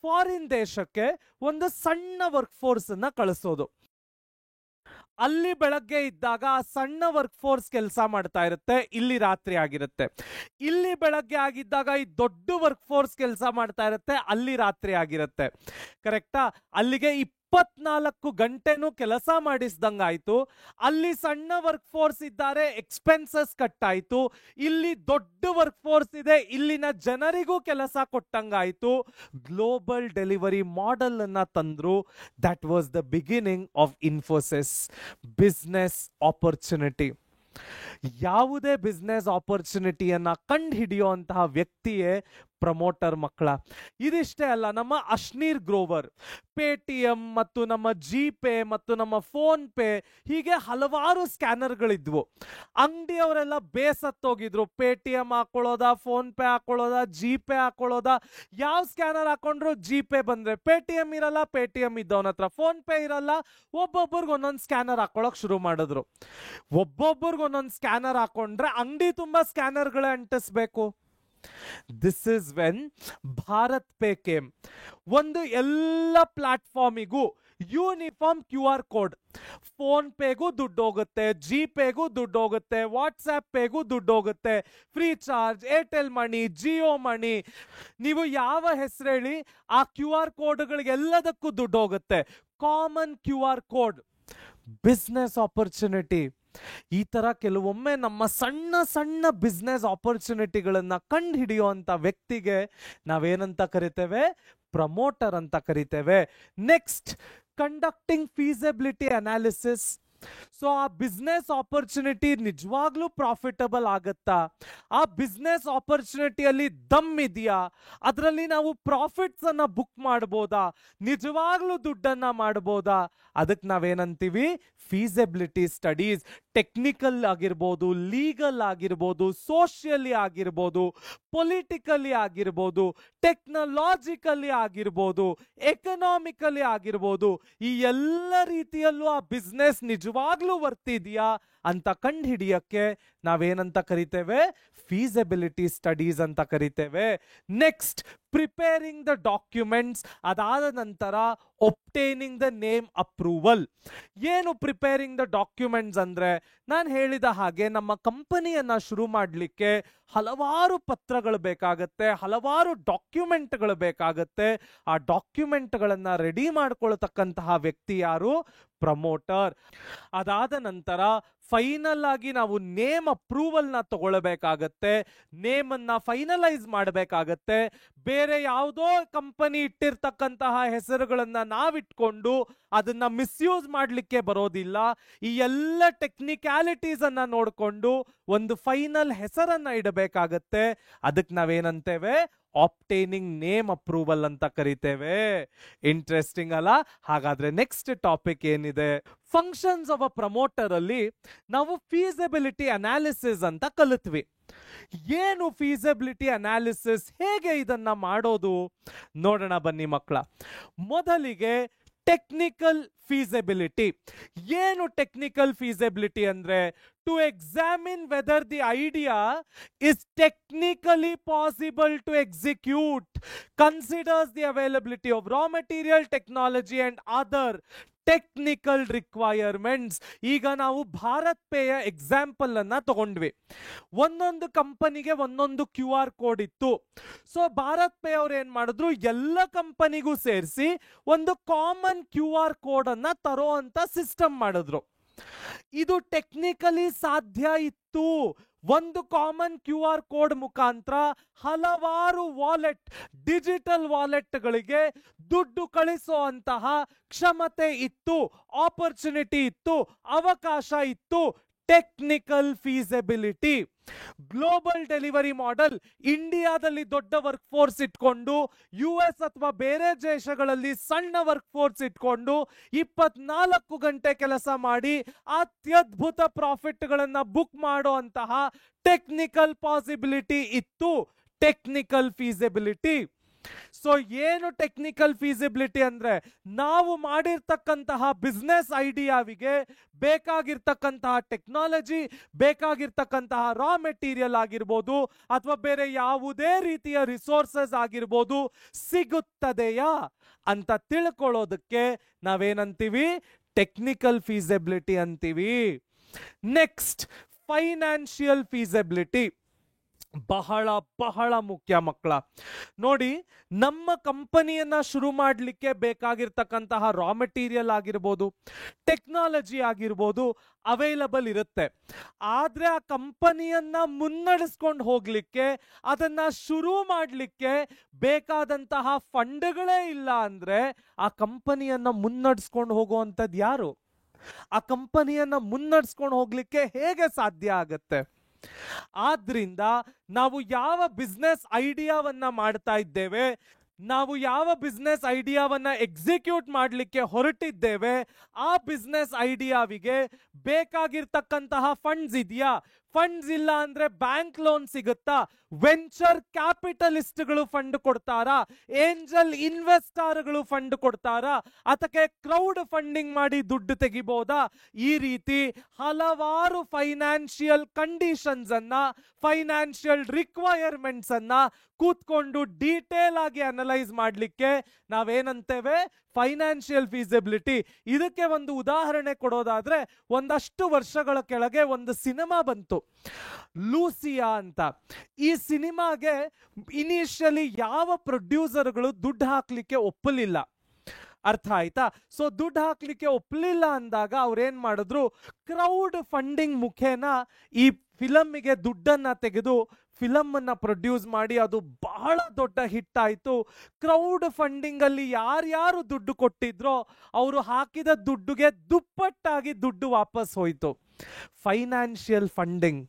ಫಾರಿನ್ ದೇಶಕ್ಕೆ ಒಂದು ಸಣ್ಣ ವರ್ಕ್ ಫೋರ್ಸ್ ಅನ್ನ ಕಳಿಸೋದು. ಅಲ್ಲಿ ಬೆಳಗ್ಗೆ ಇದ್ದಾಗ ಆ ಸಣ್ಣ ವರ್ಕ್ ಫೋರ್ಸ್ ಕೆಲಸ ಮಾಡ್ತಾ ಇರುತ್ತೆ, ಇಲ್ಲಿ ರಾತ್ರಿ ಆಗಿರುತ್ತೆ. ಇಲ್ಲಿ ಬೆಳಗ್ಗೆ ಆಗಿದ್ದಾಗ ಈ ದೊಡ್ಡ ವರ್ಕ್ ಫೋರ್ಸ್ ಕೆಲಸ ಮಾಡ್ತಾ ಇರುತ್ತೆ, ಅಲ್ಲಿ ರಾತ್ರಿ ಆಗಿರುತ್ತೆ. ಕರೆಕ್ಟಾ? ಅಲ್ಲಿಗೆ 24 ಗಂಟೆನೂ ಕೆಲಸ ಮಾಡಿಸ್ದಂಗಾಯ್ತು. ಅಲ್ಲಿ ಸಣ್ಣ ವರ್ಕ್ ಫೋರ್ಸ್ ಇದ್ದಾರೆ, ಎಕ್ಸ್ಪೆನ್ಸಸ್ ಕಟ್ ಆಯ್ತು. ಇಲ್ಲಿ ದೊಡ್ಡ ವರ್ಕ್ ಫೋರ್ಸ್ ಇದೆ, ಇಲ್ಲಿನ ಜನರಿಗೂ ಕೆಲಸ ಕೊಟ್ಟಂಗಾಯ್ತು. ಗ್ಲೋಬಲ್ ಡೆಲಿವರಿ ಮಾಡೆಲ್ ಅನ್ನ ತಂದ್ರು. That was the beginning of Infosys. Business opportunity. ಯಾವುದೇ ಬಿಸ್ನೆಸ್ ಆಪರ್ಚುನಿಟಿಯನ್ನ ಕಂಡು ಹಿಡಿಯುವಂತಹ ವ್ಯಕ್ತಿಯೇ ಪ್ರಮೋಟರ್ ಮಕ್ಕಳ. ಇದಿಷ್ಟೇ ಅಲ್ಲ, ನಮ್ಮ ಅಶ್ನೀರ್ ಗ್ರೋವರ್, ಪೇಟಿಎಂ ಮತ್ತು ನಮ್ಮ ಜಿಪೇ ಮತ್ತು ನಮ್ಮ ಫೋನ್ ಪೇ, ಹೀಗೆ ಹಲವಾರು ಸ್ಕ್ಯಾನರ್ಗಳಿದ್ವು. ಅಂಗಡಿಯವರೆಲ್ಲ ಬೇಸತ್ತೋಗಿದ್ರು. ಪೇಟಿಎಂ ಹಾಕೊಳ್ಳೋದ, ಫೋನ್ ಪೇ ಹಾಕೊಳ್ಳೋದ, ಜಿಪೇ ಹಾಕೊಳ್ಳೋದ. ಯಾವ ಸ್ಕ್ಯಾನರ್ ಹಾಕೊಂಡ್ರು ಜಿಪೇ ಬಂದ್ರೆ ಪೇಟಿಎಂ ಇರಲ್ಲ, ಪೇಟಿಎಂ ಇದ್ದವನ ಹತ್ರ ಫೋನ್ ಪೇ ಇರಲ್ಲ. ಒಬ್ಬೊಬ್ಬರಿಗೆ ಒಂದೊಂದು ಸ್ಕ್ಯಾನರ್ ಹಾಕೊಳ್ಳೋಕೆ ಶುರು ಮಾಡಿದ್ರು. ಒಬ್ಬೊಬ್ಬರಿಗೆ ಒಂದೊಂದು ಸ್ಕ್ಯಾನರ್ ಹಾಕೊಂಡ್ರೆ ಅಂಗಡಿ ತುಂಬಾ ಸ್ಕ್ಯಾನರ್ಗಳೇ ಅಂಟಿಸ್ಬೇಕು. This is when BharatPe came. ಒಂದು ಎಲ್ಲ ಪ್ಲಾಟ್ಫಾರ್ಮಿಗೂ ಯೂನಿಫಾರ್ಮ್ QR ಕೋಡ್. ಫೋನ್ ಪೇಗೂ ದುಡ್ಡು ಹೋಗುತ್ತೆ, ಜಿಪೇಗೂ ದುಡ್ಡು ಹೋಗುತ್ತೆ, ವಾಟ್ಸ್ಆಪ್ ಪೇಗೂ ದುಡ್ಡು ಹೋಗುತ್ತೆ, Freecharge, Airtel money, Jio money, ನೀವು ಯಾವ ಹೆಸರು ಹೇಳಿ ಆ QR ಕೋಡ್ಗಳಿಗೆಲ್ಲದಕ್ಕೂ ದುಡ್ಡು ಹೋಗುತ್ತೆ. Common QR code. Business opportunity. ಈ ತರ ಕೆಲವೊಮ್ಮೆ ನಮ್ಮ ಸಣ್ಣ ಸಣ್ಣ ಬಿಸ್ನೆಸ್ ಆಪರ್ಚುನಿಟಿಗಳನ್ನ ಕಂಡು ಹಿಡಿಯುವಂತ ವ್ಯಕ್ತಿಗೆ ನಾವೇನಂತ ಕರಿತೇವೆ? ಪ್ರಮೋಟರ್ ಅಂತ ಕರಿತೇವೆ. Next, conducting feasibility analysis. So ಆ ಬಿಸ್ನೆಸ್ ಆಪರ್ಚುನಿಟಿ ನಿಜವಾಗ್ಲೂ ಪ್ರಾಫಿಟಬಲ್ ಆಗತ್ತಾ? ಆ ಬಿಸ್ನೆಸ್ ಆಪರ್ಚುನಿಟಿಯಲ್ಲಿ ದಮ್ ಇದೆಯಾ? ಅದರಲ್ಲಿ ನಾವು ಪ್ರಾಫಿಟ್ಸ್ ಅನ್ನ ಬುಕ್ ಮಾಡ್ಬೋದಾ? ನಿಜವಾಗ್ಲೂ ದುಡ್ಡನ್ನ ಮಾಡ್ಬೋದಾ? ಅದಕ್ಕೆ ನಾವೇನಂತೀವಿ? Feasibility studies. ಟೆಕ್ನಿಕಲ್ ಆಗಿರ್ಬೋದು, ಲೀಗಲ್ ಆಗಿರ್ಬೋದು, ಸೋಷಿಯಲಿ ಆಗಿರ್ಬೋದು, ಪೊಲಿಟಿಕಲಿ ಆಗಿರ್ಬೋದು, ಟೆಕ್ನಾಲಜಿಕಲಿ ಆಗಿರ್ಬೋದು, ಎಕನಾಮಿಕಲಿ ಆಗಿರ್ಬೋದು, ಈ ಎಲ್ಲ ರೀತಿಯಲ್ಲೂ ಆ ಬಿಸ್ನೆಸ್ ನಿಜವಾಗ್ಲೂ ವರ್ತಿದೆಯಾ ಅಂತ ಕಂಡು ಹಿಡಿಯಕ್ಕೆ ನಾವೇನಂತ ಕರಿತೇವೆ? ಫೀಸಿಬಿಲಿಟಿ ಸ್ಟಡೀಸ್ ಅಂತ ಕರಿತೇವೆ. Next, preparing the documents. ಅದಾದ ನಂತರ ಒಬ್ಟೈನಿಂಗ್ ದ ನೇಮ್ ಅಪ್ರೂವಲ್. ಏನು ಪ್ರಿಪೇರಿಂಗ್ ದ ಡಾಕ್ಯುಮೆಂಟ್ಸ್ ಅಂದ್ರೆ, ನಾನು ಹೇಳಿದ ಹಾಗೆ ನಮ್ಮ ಕಂಪನಿಯನ್ನ ಶುರು ಮಾಡಲಿಕ್ಕೆ ಹಲವಾರು ಪತ್ರಗಳು ಬೇಕಾಗತ್ತೆ, ಹಲವಾರು ಡಾಕ್ಯುಮೆಂಟ್ಗಳು ಬೇಕಾಗತ್ತೆ. ಆ ಡಾಕ್ಯುಮೆಂಟ್ಗಳನ್ನ ರೆಡಿ ಮಾಡ್ಕೊಳ್ತಕ್ಕಂತಹ ವ್ಯಕ್ತಿ ಯಾರು? ಪ್ರಮೋಟರ್. ಅದಾದ ನಂತರ ಫೈನಲ್ ಆಗಿ ನಾವು ನೇಮ್ ಅಪ್ರೂವಲ್ ನ ತಗೊಳ್ಬೇಕಾಗತ್ತೆ, ನೇಮ್ ಅನ್ನ ಫೈನಲೈಸ್ ಮಾಡಬೇಕಾಗತ್ತೆ. ಬೇರೆ ಯಾವುದೋ ಕಂಪನಿ ಇಟ್ಟಿರ್ತಕ್ಕಂತಹ ಹೆಸರುಗಳನ್ನ ನಾವಿಟ್ಕೊಂಡು ಅದನ್ನ ಮಿಸ್ಯೂಸ್ ಮಾಡಲಿಕ್ಕೆ ಬರೋದಿಲ್ಲ. ಈ ಎಲ್ಲ ಟೆಕ್ನಿಕ್ಯಾಲಿಟೀಸ್ ಅನ್ನ ನೋಡಿಕೊಂಡು ಒಂದು ಫೈನಲ್ ಹೆಸರನ್ನ ಇಡಬೇಕಾಗತ್ತೆ. ಅದಕ್ಕೆ ನಾವೇನಂತೇವೆ? ಆಪ್ಟೈನಿಂಗ್ ನೇಮ್ ಅಪ್ರೂವಲ್ ಅಂತ ಕರಿತೇವೆ. ಇಂಟ್ರೆಸ್ಟಿಂಗ್ ಅಲ್ಲ? ಹಾಗಾದ್ರೆ ನೆಕ್ಸ್ಟ್ ಟಾಪಿಕ್ ಏನಿದೆ? ಫಂಕ್ಷನ್ಸ್ ಆಫ್ ಅ ಪ್ರಮೋಟರ್ ಅಲ್ಲಿ ನಾವು ಫೀಸಿಬಿಲಿಟಿ ಅನಾಲಿಸಿಸ್ ಅಂತ ಕಲಿತ್ವಿ. ಏನು ಫೀಸಿಬಿಲಿಟಿ ಅನಾಲಿಸಿಸ್? ಹೇಗೆ ಇದನ್ನ ಮಾಡೋದು? ನೋಡೋಣ ಬನ್ನಿ ಮಕ್ಕಳ. ಮೊದಲಿಗೆ ಟೆಕ್ನಿಕಲ್ ಫೀಸಿಬಿಲಿಟಿ. ಏನು ಟೆಕ್ನಿಕಲ್ ಫೀಸಿಬಿಲಿಟಿ ಅಂದ್ರೆ, to examine whether the idea is technically technically possible to execute, considers the availability of raw material, technology and other technical requirements. ಈಗ ನಾವು ಭಾರತ್ ಪೇಯ ಎಕ್ಸಾಂಪಲ್ ಅನ್ನ ತಗೊಂಡ್ವಿ. ಒಂದೊಂದು ಕಂಪನಿಗೆ ಒಂದೊಂದು QR ಕೋಡ್ ಇತ್ತು. ಸೊ ಭಾರತ್ ಪೇ ಅವ್ರು ಏನ್ ಮಾಡಿದ್ರು, ಎಲ್ಲ ಕಂಪನಿಗೂ ಸೇರಿಸಿ ಒಂದು ಕಾಮನ್ QR ಕೋಡ್ ಅನ್ನ ತರೋ ಅಂತ ಸಿಸ್ಟಮ್ ಮಾಡಿದ್ರು. ಇದು ಟೆಕ್ನಿಕಲಿ ಸಾಧ್ಯ ಇತ್ತು. ಒಂದು ಕಾಮನ್ QR ಕೋಡ್ ಮುಖಾಂತರ ಹಲವಾರು ವಾಲೆಟ್, ಡಿಜಿಟಲ್ ವಾಲೆಟ್ಗಳಿಗೆ ದುಡ್ಡು ಕಳಿಸುವಂತಹ ಕ್ಷಮತೆ ಇತ್ತು, ಆಪರ್ಚುನಿಟಿ ಇತ್ತು, ಅವಕಾಶ ಇತ್ತು. Technical feasibility. Global delivery model, ಇಂಡಿಯಾದಲ್ಲಿ ದೊಡ್ಡ ವರ್ಕ್ ಫೋರ್ಸ್ ಇಟ್ಕೊಂಡು US ಅಥವಾ ಬೇರೆ ದೇಶಗಳಲ್ಲಿ ಸಣ್ಣ ವರ್ಕ್ ಫೋರ್ಸ್ ಇಟ್ಕೊಂಡು 24 ಗಂಟೆ ಕೆಲಸ ಮಾಡಿ ಅತ್ಯದ್ಭುತ ಪ್ರಾಫಿಟ್ಗಳನ್ನ ಬುಕ್ ಮಾಡುವಂತಹ ಟೆಕ್ನಿಕಲ್ ಪಾಸಿಬಿಲಿಟಿ ಇತ್ತು. Technical feasibility. ಸೊ ಏನು ಟೆಕ್ನಿಕಲ್ ಫೀಸಿಬಿಲಿಟಿ ಅಂದ್ರೆ, ನಾವು ಮಾಡಿರ್ತಕ್ಕಂತಹ ಬಿಸ್ನೆಸ್ ಐಡಿಯಾವಿಗೆ ಬೇಕಾಗಿರ್ತಕ್ಕಂತಹ ಟೆಕ್ನಾಲಜಿ, ಬೇಕಾಗಿರ್ತಕ್ಕಂತಹ ರಾ ಮೆಟೀರಿಯಲ್ ಆಗಿರ್ಬೋದು ಅಥವಾ ಬೇರೆ ಯಾವುದೇ ರೀತಿಯ ರಿಸೋರ್ಸಸ್ ಆಗಿರ್ಬೋದು, ಸಿಗುತ್ತದೆಯಾ ಅಂತ ತಿಳ್ಕೊಳ್ಳೋದಕ್ಕೆ ನಾವೇನಂತೀವಿ, ಟೆಕ್ನಿಕಲ್ ಫೀಸಿಬಿಲಿಟಿ ಅಂತೀವಿ. Next, financial feasibility. ಬಹಳ ಬಹಳ ಮುಖ್ಯ ಮಕ್ಕಳ. ನೋಡಿ, ನಮ್ಮ ಕಂಪನಿಯನ್ನ ಶುರು ಮಾಡಲಿಕ್ಕೆ ಬೇಕಾಗಿರ್ತಕ್ಕಂತಹ ರಾ ಮೆಟೀರಿಯಲ್ ಆಗಿರ್ಬೋದು, ಟೆಕ್ನಾಲಜಿ ಆಗಿರ್ಬೋದು ಅವೈಲಬಲ್ ಇರುತ್ತೆ. ಆದ್ರೆ ಆ ಕಂಪನಿಯನ್ನ ಮುನ್ನಡೆಸ್ಕೊಂಡು ಹೋಗ್ಲಿಕ್ಕೆ, ಅದನ್ನ ಶುರು ಮಾಡಲಿಕ್ಕೆ ಬೇಕಾದಂತಹ ಫಂಡ್ಗಳೇ ಇಲ್ಲ ಅಂದ್ರೆ ಆ ಕಂಪನಿಯನ್ನ ಮುನ್ನಡೆಸ್ಕೊಂಡು ಹೋಗುವಂಥದ್ದು ಯಾರು? ಆ ಕಂಪನಿಯನ್ನ ಮುನ್ನಡೆಸ್ಕೊಂಡು ಹೋಗ್ಲಿಕ್ಕೆ ಹೇಗೆ ಸಾಧ್ಯ ಆಗತ್ತೆ? ಆದ್ರಿಂದ ನಾವು ಯಾವ ಬಿಸ್ನೆಸ್ ಐಡಿಯಾವನ್ನ ಮಾಡ್ತಾ ಇದ್ದೇವೆ, ನಾವು ಯಾವ ಬಿಸ್ನೆಸ್ ಐಡಿಯಾವನ್ನ ಎಕ್ಸಿಕ್ಯೂಟ್ ಮಾಡಲಿಕ್ಕೆ ಹೊರಟಿದ್ದೇವೆ, ಆ ಬಿಸ್ನೆಸ್ ಐಡಿಯಾವಿಗೆ ಬೇಕಾಗಿರ್ತಕ್ಕಂತಹ ಫಂಡ್ಸ್ ಇದೆಯಾ? ಫಂಡ್ಸ್ ಇಲ್ಲ ಅಂದ್ರೆ ಬ್ಯಾಂಕ್ ಲೋನ್ ಸಿಗುತ್ತಾ? ವೆಂಚರ್ ಕ್ಯಾಪಿಟಲಿಸ್ಟ್ಗಳು ಫಂಡ್ ಕೊಡ್ತಾರಾ? ಏಂಜಲ್ ಇನ್ವೆಸ್ಟರ್ಗಳು ಫಂಡ್ ಕೊಡ್ತಾರಾ? ಅದಕ್ಕೆ ಕ್ರೌಡ್ ಫಂಡಿಂಗ್ ಮಾಡಿ ದುಡ್ಡು ತೆಗಿಬಹುದಾ? ಈ ರೀತಿ ಹಲವಾರು ಫೈನಾನ್ಷಿಯಲ್ ಕಂಡೀಷನ್ಸ್ ಅನ್ನ, ಫೈನಾನ್ಷಿಯಲ್ ರಿಕ್ವೈರ್ಮೆಂಟ್ಸ್ ಅನ್ನ ಕೂತ್ಕೊಂಡು ಡೀಟೇಲ್ ಆಗಿ ಅನಲೈಸ್ ಮಾಡಲಿಕ್ಕೆ ನಾವೇನಂತೇವೆ, ಫೈನಾನ್ಷಿಯಲ್ ಫೀಸಿಬಿಲಿಟಿ. ಇದಕ್ಕೆ ಒಂದು ಉದಾಹರಣೆ ಕೊಡೋದಾದ್ರೆ, ಒಂದಷ್ಟು ವರ್ಷಗಳ ಕೆಳಗೆ ಒಂದು ಸಿನಿಮಾ ಬಂತು, ಲೂಸಿಯಾ ಅಂತ. ಈ ಸಿನಿಮಾಗೆ ಇನಿಷಿಯಲಿ ಯಾವ ಪ್ರೊಡ್ಯೂಸರ್ಗಳು ದುಡ್ಡು ಹಾಕ್ಲಿಕ್ಕೆ ಒಪ್ಪಲಿಲ್ಲ. ಅರ್ಥ ಆಯ್ತಾ? ಸೊ ದುಡ್ಡು ಹಾಕ್ಲಿಕ್ಕೆ ಒಪ್ಪಲಿಲ್ಲ ಅಂದಾಗ ಅವ್ರೇನ್ ಮಾಡಿದ್ರು, ಕ್ರೌಡ್ ಫಂಡಿಂಗ್ ಮುಖೇನ ಈ ಫಿಲಮ್ಮಿಗೆ ದುಡ್ಡನ್ನ ತೆಗೆದು ಫಿಲಮ್ ಅನ್ನ ಪ್ರೊಡ್ಯೂಸ್ ಮಾಡಿ ಅದು ಬಹಳ ದೊಡ್ಡ ಹಿಟ್ ಆಯ್ತು. ಕ್ರೌಡ್ ಫಂಡಿಂಗ್ ಅಲ್ಲಿ ಯಾರ್ಯಾರು ದುಡ್ಡು ಕೊಟ್ಟಿದ್ರೋ ಅವರು ಹಾಕಿದ ದುಡ್ಡುಗೆ ದುಪ್ಪಟ್ಟಾಗಿ ದುಡ್ಡು ವಾಪಸ್ ಹೋಯ್ತು. Financial funding.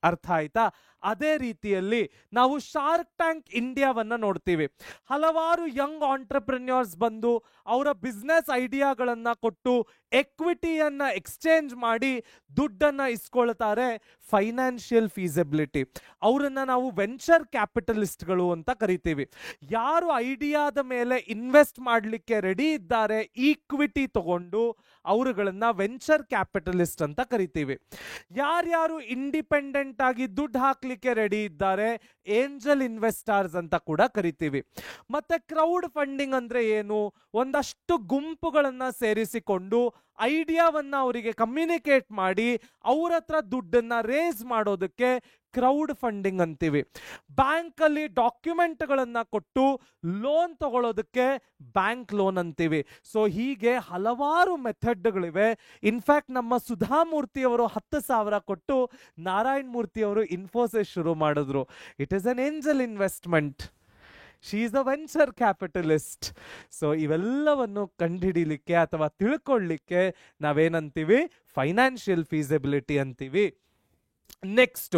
ಅರ್ಥ ಆಯ್ತಾ? ಅದೇ ರೀತಿಯಲ್ಲಿ ನಾವು ಶಾರ್ಕ್ ಟ್ಯಾಂಕ್ ಇಂಡಿಯಾವನ್ನ ನೋಡ್ತೀವಿ. ಹಲವಾರು ಯಂಗ್ ಆಂಟ್ರಪ್ರೆನ್ಯೂರ್ಸ್ ಬಂದು ಅವರ ಬಿಸ್ನೆಸ್ ಐಡಿಯಾಗಳನ್ನ ಕೊಟ್ಟು ಎಕ್ವಿಟಿಯನ್ನ ಎಕ್ಸ್ಚೇಂಜ್ ಮಾಡಿ ದುಡ್ಡನ್ನ ಇಸ್ಕೊಳ್ತಾರೆ. Financial feasibility. ಅವರನ್ನ ನಾವು ವೆಂಚರ್ ಕ್ಯಾಪಿಟಲಿಸ್ಟ್ಗಳು ಅಂತ ಕರಿತೀವಿ. ಯಾರು ಐಡಿಯಾದ ಮೇಲೆ ಇನ್ವೆಸ್ಟ್ ಮಾಡಲಿಕ್ಕೆ ರೆಡಿ ಇದ್ದಾರೆ, ಈಕ್ವಿಟಿ ತಗೊಂಡು, ಅವರುಗಳನ್ನ ವೆಂಚರ್ ಕ್ಯಾಪಿಟಲಿಸ್ಟ್ ಅಂತ ಕರಿತೀವಿ. ಯಾರ್ಯಾರು ಇಂಡಿಪೆಂಡೆಂಟ್ ಆಗಿ ದುಡ್ಡು ಹಾಕ್ಲಿಕ್ಕೆ ರೆಡಿ ಇದ್ದಾರೆ, ಏಂಜಲ್ ಇನ್ವೆಸ್ಟರ್ಸ್ ಅಂತ ಕೂಡ ಕರಿತೀವಿ. ಮತ್ತೆ ಕ್ರೌಡ್ ಫಂಡಿಂಗ್ ಅಂದ್ರೆ ಏನು? ಒಂದಷ್ಟು ಗುಂಪುಗಳನ್ನ ಸೇರಿಸಿಕೊಂಡು ಐಡಿಯಾವನ್ನ ಅವರಿಗೆ ಕಮ್ಯುನಿಕೇಟ್ ಮಾಡಿ ಅವ್ರ ಹತ್ರ ದುಡ್ಡನ್ನ ರೇಸ್ ಮಾಡೋದಕ್ಕೆ ಕ್ರೌಡ್ ಫಂಡಿಂಗ್ ಅಂತೀವಿ. ಬ್ಯಾಂಕ್ ಅಲ್ಲಿ ಡಾಕ್ಯುಮೆಂಟ್ಗಳನ್ನ ಕೊಟ್ಟು ಲೋನ್ ತಗೊಳ್ಳೋದಕ್ಕೆ ಬ್ಯಾಂಕ್ ಲೋನ್ ಅಂತೀವಿ. ಸೊ ಹೀಗೆ ಹಲವಾರು ಮೆಥಡ್ಗಳಿವೆ. ಇನ್ಫ್ಯಾಕ್ಟ್ ನಮ್ಮ ಸುಧಾಮೂರ್ತಿ ಅವರು 10,000 ಕೊಟ್ಟು ನಾರಾಯಣ್ ಮೂರ್ತಿ ಅವರು ಇನ್ಫೋಸಿಸ್ ಶುರು ಮಾಡಿದ್ರು. It is an angel investment. She is a venture capitalist. So ಇವೆಲ್ಲವನ್ನು ಕಂಡುಹಿಡಿಲಿಕ್ಕೆ ಅಥವಾ ತಿಳ್ಕೊಳ್ಳಿಕ್ಕೆ ನಾವೇನಂತೀವಿ, ಫೈನಾನ್ಷಿಯಲ್ ಫೀಸಿಬಿಲಿಟಿ ಅಂತೀವಿ. Next,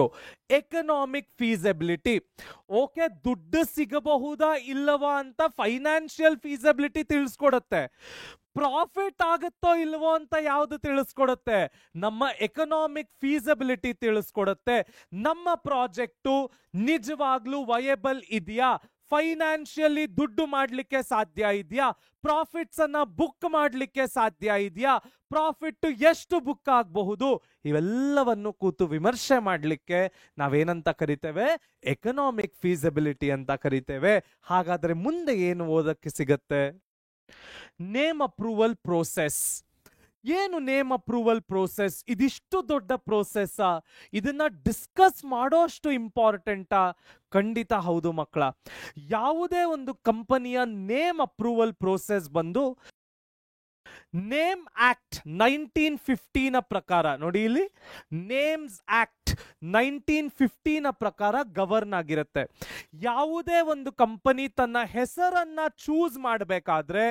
economic feasibility. ಓಕೆ, ದುಡ್ಡು ಸಿಗಬಹುದಾ ಇಲ್ಲವಾ ಅಂತ ಫೈನಾನ್ಷಿಯಲ್ ಫೀಸಿಬಿಲಿಟಿ ತಿಳಿಸ್ಕೊಡುತ್ತೆ. ಪ್ರಾಫಿಟ್ ಆಗುತ್ತೋ ಇಲ್ವೋ ಅಂತ ಯಾವುದು ತಿಳಿಸ್ಕೊಡುತ್ತೆ? ನಮ್ಮ ಎಕನಾಮಿಕ್ ಫೀಸಿಬಿಲಿಟಿ ತಿಳಿಸ್ಕೊಡುತ್ತೆ. ನಮ್ಮ ಪ್ರಾಜೆಕ್ಟು ನಿಜವಾಗ್ಲೂ ವಯಬಲ್ ಇದೆಯಾ, ಫೈನಾನ್ಷಿಯಲಿ ದುಡ್ಡು ಮಾಡಲಿಕ್ಕೆ ಸಾಧ್ಯ ಇದೆಯಾ? ಪ್ರಾಫಿಟ್ಸ್ ಅನ್ನ ಬುಕ್ ಮಾಡಲಿಕ್ಕೆ ಸಾಧ್ಯ ಇದೆಯಾ? ಪ್ರಾಫಿಟ್ ಎಷ್ಟು ಬುಕ್ ಆಗಬಹುದು? ಇವೆಲ್ಲವನ್ನು ಕೂತು ವಿಮರ್ಶೆ ಮಾಡಲಿಕ್ಕೆ ನಾವೇನಂತ ಕರಿತೇವೆ? ಎಕನಾಮಿಕ್ ಫೀಸಿಬಿಲಿಟಿ ಅಂತ ಕರಿತೇವೆ. ಹಾಗಾದ್ರೆ ಮುಂದೆ ಏನು ಓದಕ್ಕೆ ಸಿಗತ್ತೆ? Name approval process. ಏನು ನೇಮ್ ಅಪ್ರೂವಲ್ ಪ್ರೋಸೆಸ್? ಇದಿಷ್ಟು ದೊಡ್ಡ ಪ್ರೋಸೆಸ್, ಇದನ್ನ ಡಿಸ್ಕಸ್ ಮಾಡೋಷ್ಟು ಇಂಪಾರ್ಟೆಂಟಾ? ಖಂಡಿತ ಹೌದು ಮಕ್ಕಳ. ಯಾವುದೇ ಒಂದು ಕಂಪನಿಯ ನೇಮ್ ಅಪ್ರೂವಲ್ ಪ್ರೋಸೆಸ್ ಬಂದು ನೇಮ್ ಆಕ್ಟ್ 1915 ಪ್ರಕಾರ, ನೋಡಿ ಇಲ್ಲಿ ನೇಮ್ಸ್ ಆಕ್ಟ್ 1915 ಪ್ರಕಾರ ಗವರ್ನ್ ಆಗಿರುತ್ತೆ. ಯಾವುದೇ ಒಂದು ಕಂಪನಿ ತನ್ನ ಹೆಸರನ್ನ ಚೂಸ್ ಮಾಡಬೇಕಾದ್ರೆ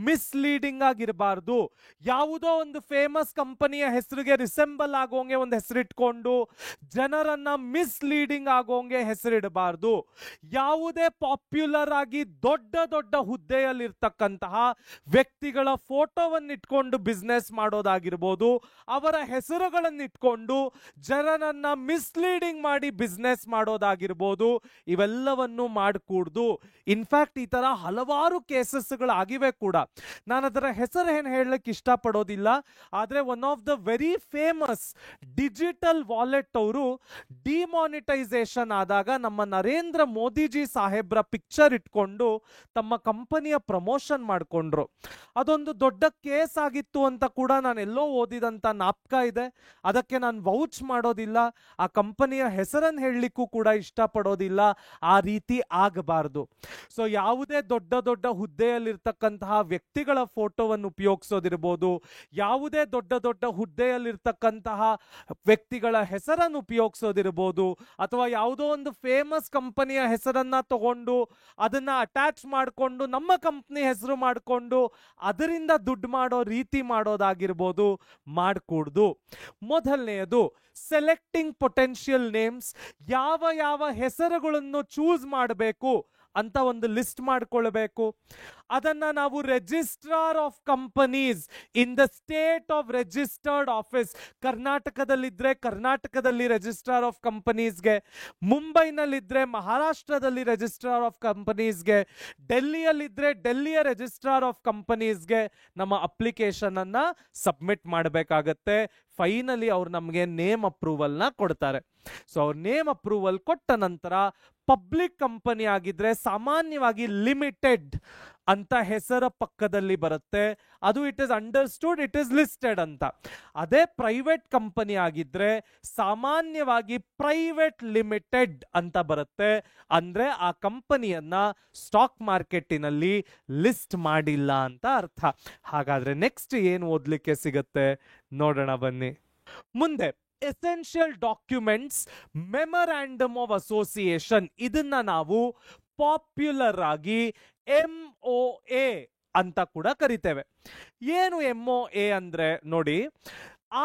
ಮಿಸ್ಲೀಡಿಂಗ್ ಆಗಿರಬಾರ್ದು. ಯಾವುದೋ ಒಂದು ಫೇಮಸ್ ಕಂಪನಿಯ ಹೆಸರಿಗೆ ರಿಸೆಂಬಲ್ ಆಗೋಂಗೆ ಒಂದು ಹೆಸರಿಟ್ಕೊಂಡು ಜನರನ್ನ ಮಿಸ್ಲೀಡಿಂಗ್ ಆಗೋಂಗೆ ಹೆಸರಿಡಬಾರ್ದು. ಯಾವುದೇ ಪಾಪ್ಯುಲರ್ ಆಗಿ ದೊಡ್ಡ ದೊಡ್ಡ ಹುದ್ದೆಯಲ್ಲಿರ್ತಕ್ಕಂತಹ ವ್ಯಕ್ತಿಗಳ ಫೋಟೋವನ್ನು ಇಟ್ಕೊಂಡು ಬಿಸ್ನೆಸ್ ಮಾಡೋದಾಗಿರ್ಬೋದು, ಅವರ ಹೆಸರುಗಳನ್ನು ಇಟ್ಕೊಂಡು ಜನರನ್ನ ಮಿಸ್ಲೀಡಿಂಗ್ ಮಾಡಿ ಬಿಸ್ನೆಸ್ ಮಾಡೋದಾಗಿರ್ಬೋದು, ಇವೆಲ್ಲವನ್ನು ಮಾಡಕೂಡ್ದು. ಇನ್ಫ್ಯಾಕ್ಟ್ ಈ ತರ ಹಲವಾರು ಕೇಸಸ್ಗಳಾಗಿವೆ ಕೂಡ. ನಾನು ಅದರ ಹೆಸರು ಏನು ಹೇಳಲಿಕ್ಕೆ ಇಷ್ಟಪಡೋದಿಲ್ಲ, ಆದ್ರೆ one of the very famous digital wallet ಅವರು ಡಿಮಾನಿಟೈಸೇಷನ್ ಆದಾಗ ನಮ್ಮ ನರೇಂದ್ರ ಮೋದಿಜಿ ಸಾಹೇಬ್ರ ಪಿಕ್ಚರ್ ಇಟ್ಕೊಂಡು ತಮ್ಮ ಕಂಪನಿಯ ಪ್ರಮೋಷನ್ ಮಾಡಿಕೊಂಡ್ರು. ಅದೊಂದು ದೊಡ್ಡ ಕೇಸ್ ಆಗಿತ್ತು ಅಂತ ಕೂಡ ನಾನು ಎಲ್ಲೋ ಓದಿದಂತ ನಾಪ್ಕ ಇದೆ. ಅದಕ್ಕೆ ನಾನು ವೌಚ್ ಮಾಡೋದಿಲ್ಲ, ಆ ಕಂಪನಿಯ ಹೆಸರನ್ನು ಹೇಳಲಿಕ್ಕೂ ಕೂಡ ಇಷ್ಟಪಡೋದಿಲ್ಲ. ಆ ರೀತಿ ಆಗಬಾರದು. ಸೊ ಯಾವುದೇ ದೊಡ್ಡ ದೊಡ್ಡ ಹುದ್ದೆಯಲ್ಲಿರ್ತಕ್ಕಂತಹ ವ್ಯಕ್ತಿಗಳ ಫೋಟೋವನ್ನು ಉಪಯೋಗಿಸೋದಿರ್ಬೋದು, ಯಾವುದೇ ದೊಡ್ಡ ದೊಡ್ಡ ಹುದ್ದೆಯಲ್ಲಿರ್ತಕ್ಕಂತಹ ವ್ಯಕ್ತಿಗಳ ಹೆಸರನ್ನು ಉಪಯೋಗಿಸೋದಿರ್ಬೋದು, ಅಥವಾ ಯಾವುದೋ ಒಂದು ಫೇಮಸ್ ಕಂಪನಿಯ ಹೆಸರನ್ನ ತಗೊಂಡು ಅದನ್ನ ಅಟ್ಯಾಚ್ ಮಾಡಿಕೊಂಡು ನಮ್ಮ ಕಂಪ್ನಿ ಹೆಸರು ಮಾಡಿಕೊಂಡು ಅದರಿಂದ ದುಡ್ಡು ಮಾಡೋ ರೀತಿ ಮಾಡೋದಾಗಿರ್ಬೋದು, ಮಾಡಕೂಡ್ದು. ಮೊದಲನೆಯದು ಸೆಲೆಕ್ಟಿಂಗ್ ಪೊಟೆನ್ಷಿಯಲ್ ನೇಮ್ಸ್. ಯಾವ ಯಾವ ಹೆಸರುಗಳನ್ನು ಚೂಸ್ ಮಾಡಬೇಕು ಅಂತ ಒಂದು ಲಿಸ್ಟ್ ಮಾಡಿಕೊಳ್ಬೇಕು. ಅದನ್ನ ನಾವು registrar of companies in the state of registered office, ಕರ್ನಾಟಕದಲ್ಲಿದ್ರೆ ಕರ್ನಾಟಕದಲ್ಲಿ ರಿಜಿಸ್ಟ್ರಾರ್ ಆಫ್ ಕಂಪನೀಸ್ಗೆ, ಮುಂಬೈನಲ್ಲಿದ್ರೆ ಮಹಾರಾಷ್ಟ್ರದಲ್ಲಿ ರಿಜಿಸ್ಟ್ರಾರ್ ಆಫ್ ಕಂಪನೀಸ್ಗೆ, ಡೆಲ್ಲಿಯಲ್ಲಿದ್ರೆ ಡೆಲ್ಲಿಯ ರಿಜಿಸ್ಟ್ರಾರ್ ಆಫ್ ಕಂಪನೀಸ್ಗೆ ನಮ್ಮ ಅಪ್ಲಿಕೇಶನ್ ಅನ್ನ ಸಬ್ಮಿಟ್ ಮಾಡಬೇಕಾಗತ್ತೆ. ಫೈನಲಿ ಅವ್ರು ನಮಗೆ ನೇಮ್ ಅಪ್ರೂವಲ್ನ ಕೊಡ್ತಾರೆ. ಸೊ ಅವ್ರ ನೇಮ್ ಅಪ್ರೂವಲ್ ಕೊಟ್ಟ ನಂತರ ಪಬ್ಲಿಕ್ ಕಂಪನಿ ಆಗಿದ್ರೆ ಸಾಮಾನ್ಯವಾಗಿ ಲಿಮಿಟೆಡ್ ಅಂತ ಹೆಸರ ಪಕ್ಕದಲ್ಲಿ ಬರುತ್ತೆ. ಅದು it is understood, it is listed ಅಂತ. ಅದೇ ಪ್ರೈವೇಟ್ ಕಂಪನಿ ಆಗಿದ್ರೆ ಸಾಮಾನ್ಯವಾಗಿ ಪ್ರೈವೇಟ್ ಲಿಮಿಟೆಡ್ ಅಂತ ಬರುತ್ತೆ. ಅಂದ್ರೆ ಆ ಕಂಪನಿಯನ್ನ ಸ್ಟಾಕ್ ಮಾರ್ಕೆಟಿನಲ್ಲಿ ಲಿಸ್ಟ್ ಮಾಡಿಲ್ಲ ಅಂತ ಅರ್ಥ. ಹಾಗಾದ್ರೆ ನೆಕ್ಸ್ಟ್ ಏನು ಓದ್ಲಿಕ್ಕೆ ಸಿಗುತ್ತೆ ನೋಡೋಣ ಬನ್ನಿ. ಮುಂದೆ essential documents, memorandum of association. ಇದನ್ನ ನಾವು ಪಾಪ್ಯುಲರ್ ಆಗಿ MOA ಅಂತ ಕೂಡ ಕರಿತೇವೆ. ಏನು MOA ಅಂದ್ರೆ ನೋಡಿ,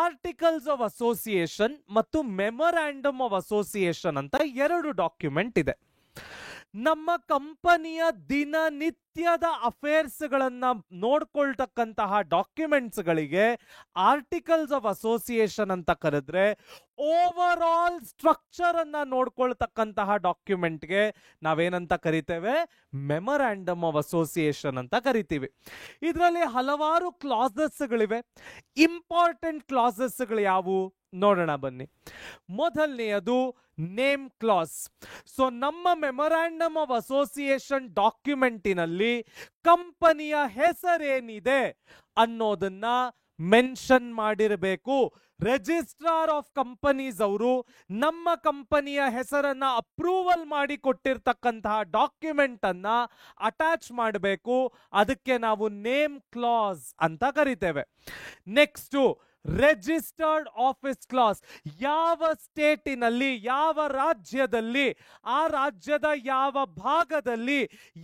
ಆರ್ಟಿಕಲ್ಸ್ ಆಫ್ ಅಸೋಸಿಯೇಷನ್ ಮತ್ತು ಮೆಮೊರಾಂಡಮ್ ಆಫ್ ಅಸೋಸಿಯೇಷನ್ ಅಂತ ಎರಡು ಡಾಕ್ಯುಮೆಂಟ್ ಇದೆ. ನಮ್ಮ ಕಂಪನಿಯ ದಿನನಿತ್ಯದ ಅಫೇರ್ಸ್ಗಳನ್ನ ನೋಡ್ಕೊಳ್ತಕ್ಕಂತಹ ಡಾಕ್ಯುಮೆಂಟ್ಸ್ಗಳಿಗೆ ಆರ್ಟಿಕಲ್ಸ್ ಆಫ್ ಅಸೋಸಿಯೇಷನ್ ಅಂತ ಕರೆದ್ರೆ, ಓವರ್ ಆಲ್ ಸ್ಟ್ರಕ್ಚರ್ ಅನ್ನ ನೋಡ್ಕೊಳ್ತಕ್ಕಂತಹ ಡಾಕ್ಯುಮೆಂಟ್ಗೆ ನಾವೇನಂತ ಕರಿತೇವೆ? ಮೆಮೊರಾಂಡಮ್ ಆಫ್ ಅಸೋಸಿಯೇಷನ್ ಅಂತ ಕರಿತೀವಿ. ಇದರಲ್ಲಿ ಹಲವಾರು ಕ್ಲಾಸಸ್ಗಳಿವೆ. ಇಂಪಾರ್ಟೆಂಟ್ ಕ್ಲಾಸಸ್ಗಳು ಯಾವುವು ನೋಡೋಣ ಬನ್ನಿ. ಮೊದಲನೆಯದು ನೇಮ್ ಕ್ಲಾಸ್. ಸೊ ನಮ್ಮ ಮೆಮೊರಾಂಡಮ್ ಆಫ್ ಅಸೋಸಿಯೇಷನ್ ಡಾಕ್ಯುಮೆಂಟಿನಲ್ಲಿ ಕಂಪನಿಯ ಹೆಸರೇನಿದೆ ಅನ್ನೋದನ್ನ ಮೆನ್ಷನ್ ಮಾಡಿರಬೇಕು. ರಿಜಿಸ್ಟ್ರಾರ್ ಆಫ್ ಕಂಪನೀಸ್ ಅವರು ನಮ್ಮ ಕಂಪನಿಯ ಹೆಸರನ್ನ ಅಪ್ರೂವಲ್ ಮಾಡಿ ಕೊಟ್ಟಿರ್ತಕ್ಕಂತಹ ಡಾಕ್ಯುಮೆಂಟ್ ಅನ್ನ ಅಟ್ಯಾಚ್ ಮಾಡಬೇಕು. ಅದಕ್ಕೆ ನಾವು ನೇಮ್ ಕ್ಲಾಸ್ ಅಂತ ಕರಿತೇವೆ. Next registered office class. ಯಾವ ಸ್ಟೇಟಿನಲ್ಲಿ, ಯಾವ ರಾಜ್ಯದಲ್ಲಿ, ಆ ರಾಜ್ಯದ ಯಾವ ಭಾಗದಲ್ಲಿ,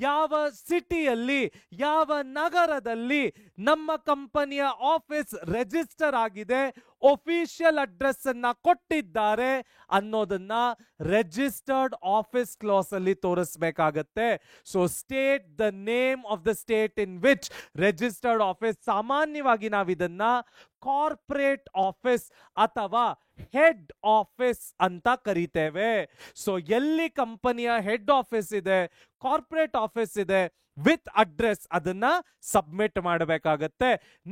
ಯಾವ ಸಿಟಿಯಲ್ಲಿ, ಯಾವ ನಗರದಲ್ಲಿ ನಮ್ಮ ಕಂಪನಿಯ ಆಫೀಸ್ ರಿಜಿಸ್ಟರ್ ಆಗಿದೆ, ಒಫಿಷಿಯಲ್ ಅಡ್ರೆಸ್ ಅನ್ನ ಕೊಟ್ಟಿದ್ದಾರೆ ಅನ್ನೋದನ್ನ ರಿಜಿಸ್ಟರ್ಡ್ ಆಫೀಸ್ ಕ್ಲಾಸ್ ಅಲ್ಲಿ ತೋರಿಸಬೇಕಾಗತ್ತೆ. So state the name of the state in which registered office, ಸಾಮಾನ್ಯವಾಗಿ ನಾವು ಇದನ್ನ ಕಾರ್ಪೊರೇಟ್ ಆಫೀಸ್ ಅಥವಾ ಹೆಡ್ ಆಫೀಸ್ ಅಂತ ಕರಿತೇವೆ. ಸೊ ಎಲ್ಲಿ ಕಂಪನಿಯ ಹೆಡ್ ಆಫೀಸ್ ಇದೆ, ಕಾರ್ಪೊರೇಟ್ ಆಫೀಸ್ ಇದೆ ವಿತ್ ಅಡ್ರೆಸ್, ಅದನ್ನ ಸಬ್ಮಿಟ್ ಮಾಡಬೇಕಾಗತ್ತೆ.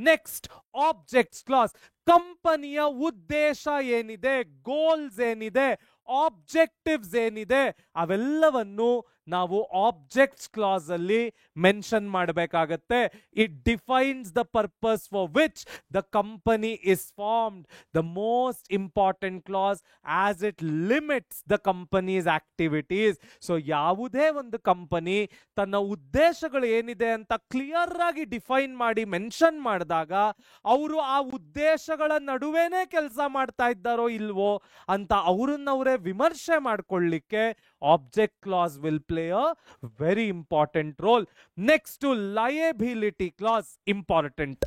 Next, objects clause. ಕಂಪನಿಯ ಉದ್ದೇಶ ಏನಿದೆ, ಗೋಲ್ಸ್ ಏನಿದೆ, ಆಬ್ಜೆಕ್ಟಿವ್ಸ್ ಏನಿದೆ, ಅವೆಲ್ಲವನ್ನು ನಾವು ಆಬ್ಜೆಕ್ಟ್ಸ್ ಕ್ಲಾಸ್ ಅಲ್ಲಿ ಮೆನ್ಷನ್ ಮಾಡಬೇಕಾಗತ್ತೆ. It defines the purpose for which the company is formed, the most important class as it limits the companies activities. So ಯಾವುದೇ ಒಂದು ಕಂಪನಿ ತನ್ನ ಉದ್ದೇಶಗಳು ಏನಿದೆ ಅಂತ ಕ್ಲಿಯರ್ ಆಗಿ ಡಿಫೈನ್ ಮಾಡಿ ಮೆನ್ಷನ್ ಮಾಡಿದಾಗ ಅವರು ಆ ಉದ್ದೇಶಗಳ ನಡುವೆನೇ ಕೆಲಸ ಮಾಡ್ತಾ ಇದ್ದಾರೋ ಇಲ್ವೋ ಅಂತ ಅವರನ್ನವರೇ ವಿಮರ್ಶೆ ಮಾಡಿಕೊಳ್ಳಿಕ್ಕೆ object clause will play a very important role. Next, liability clause important.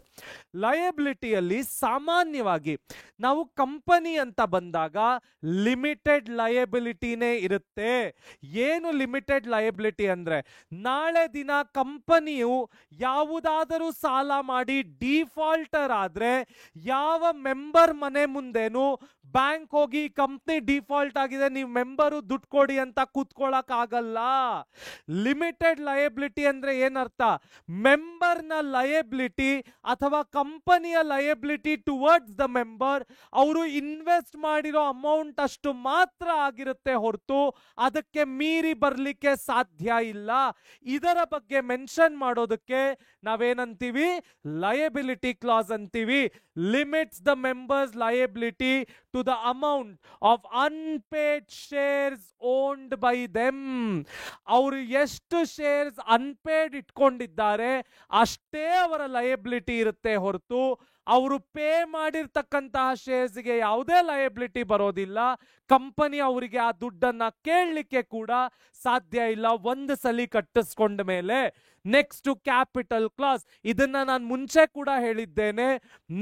ಲಯಬಿಲಿಟಿಯಲ್ಲಿ ಸಾಮಾನ್ಯವಾಗಿ ನಾವು ಕಂಪನಿ ಅಂತ ಬಂದಾಗ ಲಿಮಿಟೆಡ್ ಲಯಬಿಲಿಟಿನೇ ಇರುತ್ತೆ. ಏನು ಲಿಮಿಟೆಡ್ ಲಯಬಿಲಿಟಿ ಅಂದ್ರೆ, ನಾಳೆ ದಿನ ಕಂಪನಿಯು ಯಾವುದಾದರೂ ಸಾಲ ಮಾಡಿ ಡಿಫಾಲ್ಟರ್ ಆದ್ರೆ ಯಾವ ಮೆಂಬರ್ ಮನೆ ಮುಂದೆನು ಬ್ಯಾಂಕ್ ಹೋಗಿ ಕಂಪ್ನಿ ಡಿಫಾಲ್ಟ್ ಆಗಿದೆ ನೀವು ಮೆಂಬರು ದುಡ್ಡು ಕೊಡಿ ಅಂತ ಕೂತ್ಕೊಳ್ಳಕ್ ಆಗಲ್ಲ. ಲಿಮಿಟೆಡ್ ಲಯಬಿಲಿಟಿ ಅಂದ್ರೆ ಏನರ್ಥ, ಮೆಂಬರ್ನ ಲಯಬಿಲಿಟಿ ಅಥವಾ ಕಂಪನಿಯ ಲಯಬಿಲಿಟಿ ಟುವರ್ಡ್ಸ್ ದ ಮೆಂಬರ್ ಅವರು ಇನ್ವೆಸ್ಟ್ ಮಾಡಿರೋ ಅಮೌಂಟ್ ಅಷ್ಟು ಮಾತ್ರ ಆಗಿರುತ್ತೆ ಹೊರತು ಅದಕ್ಕೆ ಮೀರಿ ಬರ್ಲಿಕ್ಕೆ ಸಾಧ್ಯ ಇಲ್ಲ. ಇದರ ಬಗ್ಗೆ ಮೆನ್ಷನ್ ಮಾಡೋದಕ್ಕೆ ನಾವೇನಂತೀವಿ, ಲಯಬಿಲಿಟಿ ಕ್ಲಾಸ್ ಅಂತೀವಿ. Limits the members liability to the amount of unpaid shares owned by them. ಅವರು ಎಷ್ಟು ಶೇರ್ಸ್ ಅನ್ಪೇಡ್ ಇಟ್ಕೊಂಡಿದ್ದಾರೆ ಅಷ್ಟೇ ಅವರ ಲಯಬಿಲಿಟಿ ಇರುತ್ತೆ ಹೊರತು ಅವರು ಪೇ ಮಾಡಿರ್ತಕ್ಕಂತಹ ಶೇರ್ಸ್ಗೆ ಯಾವುದೇ ಲಯಬಿಲಿಟಿ ಬರೋದಿಲ್ಲ. ಕಂಪನಿ ಅವರಿಗೆ ಆ ದುಡ್ಡನ್ನ ಕೇಳಲಿಕ್ಕೆ ಕೂಡ ಸಾಧ್ಯ ಇಲ್ಲ ಒಂದು ಸಲ ಕಟ್ಟಿಸ್ಕೊಂಡ ಮೇಲೆ. Next, capital class. ಇದನ್ನ ನಾನು ಮುಂಚೆ ಕೂಡ ಹೇಳಿದ್ದೇನೆ.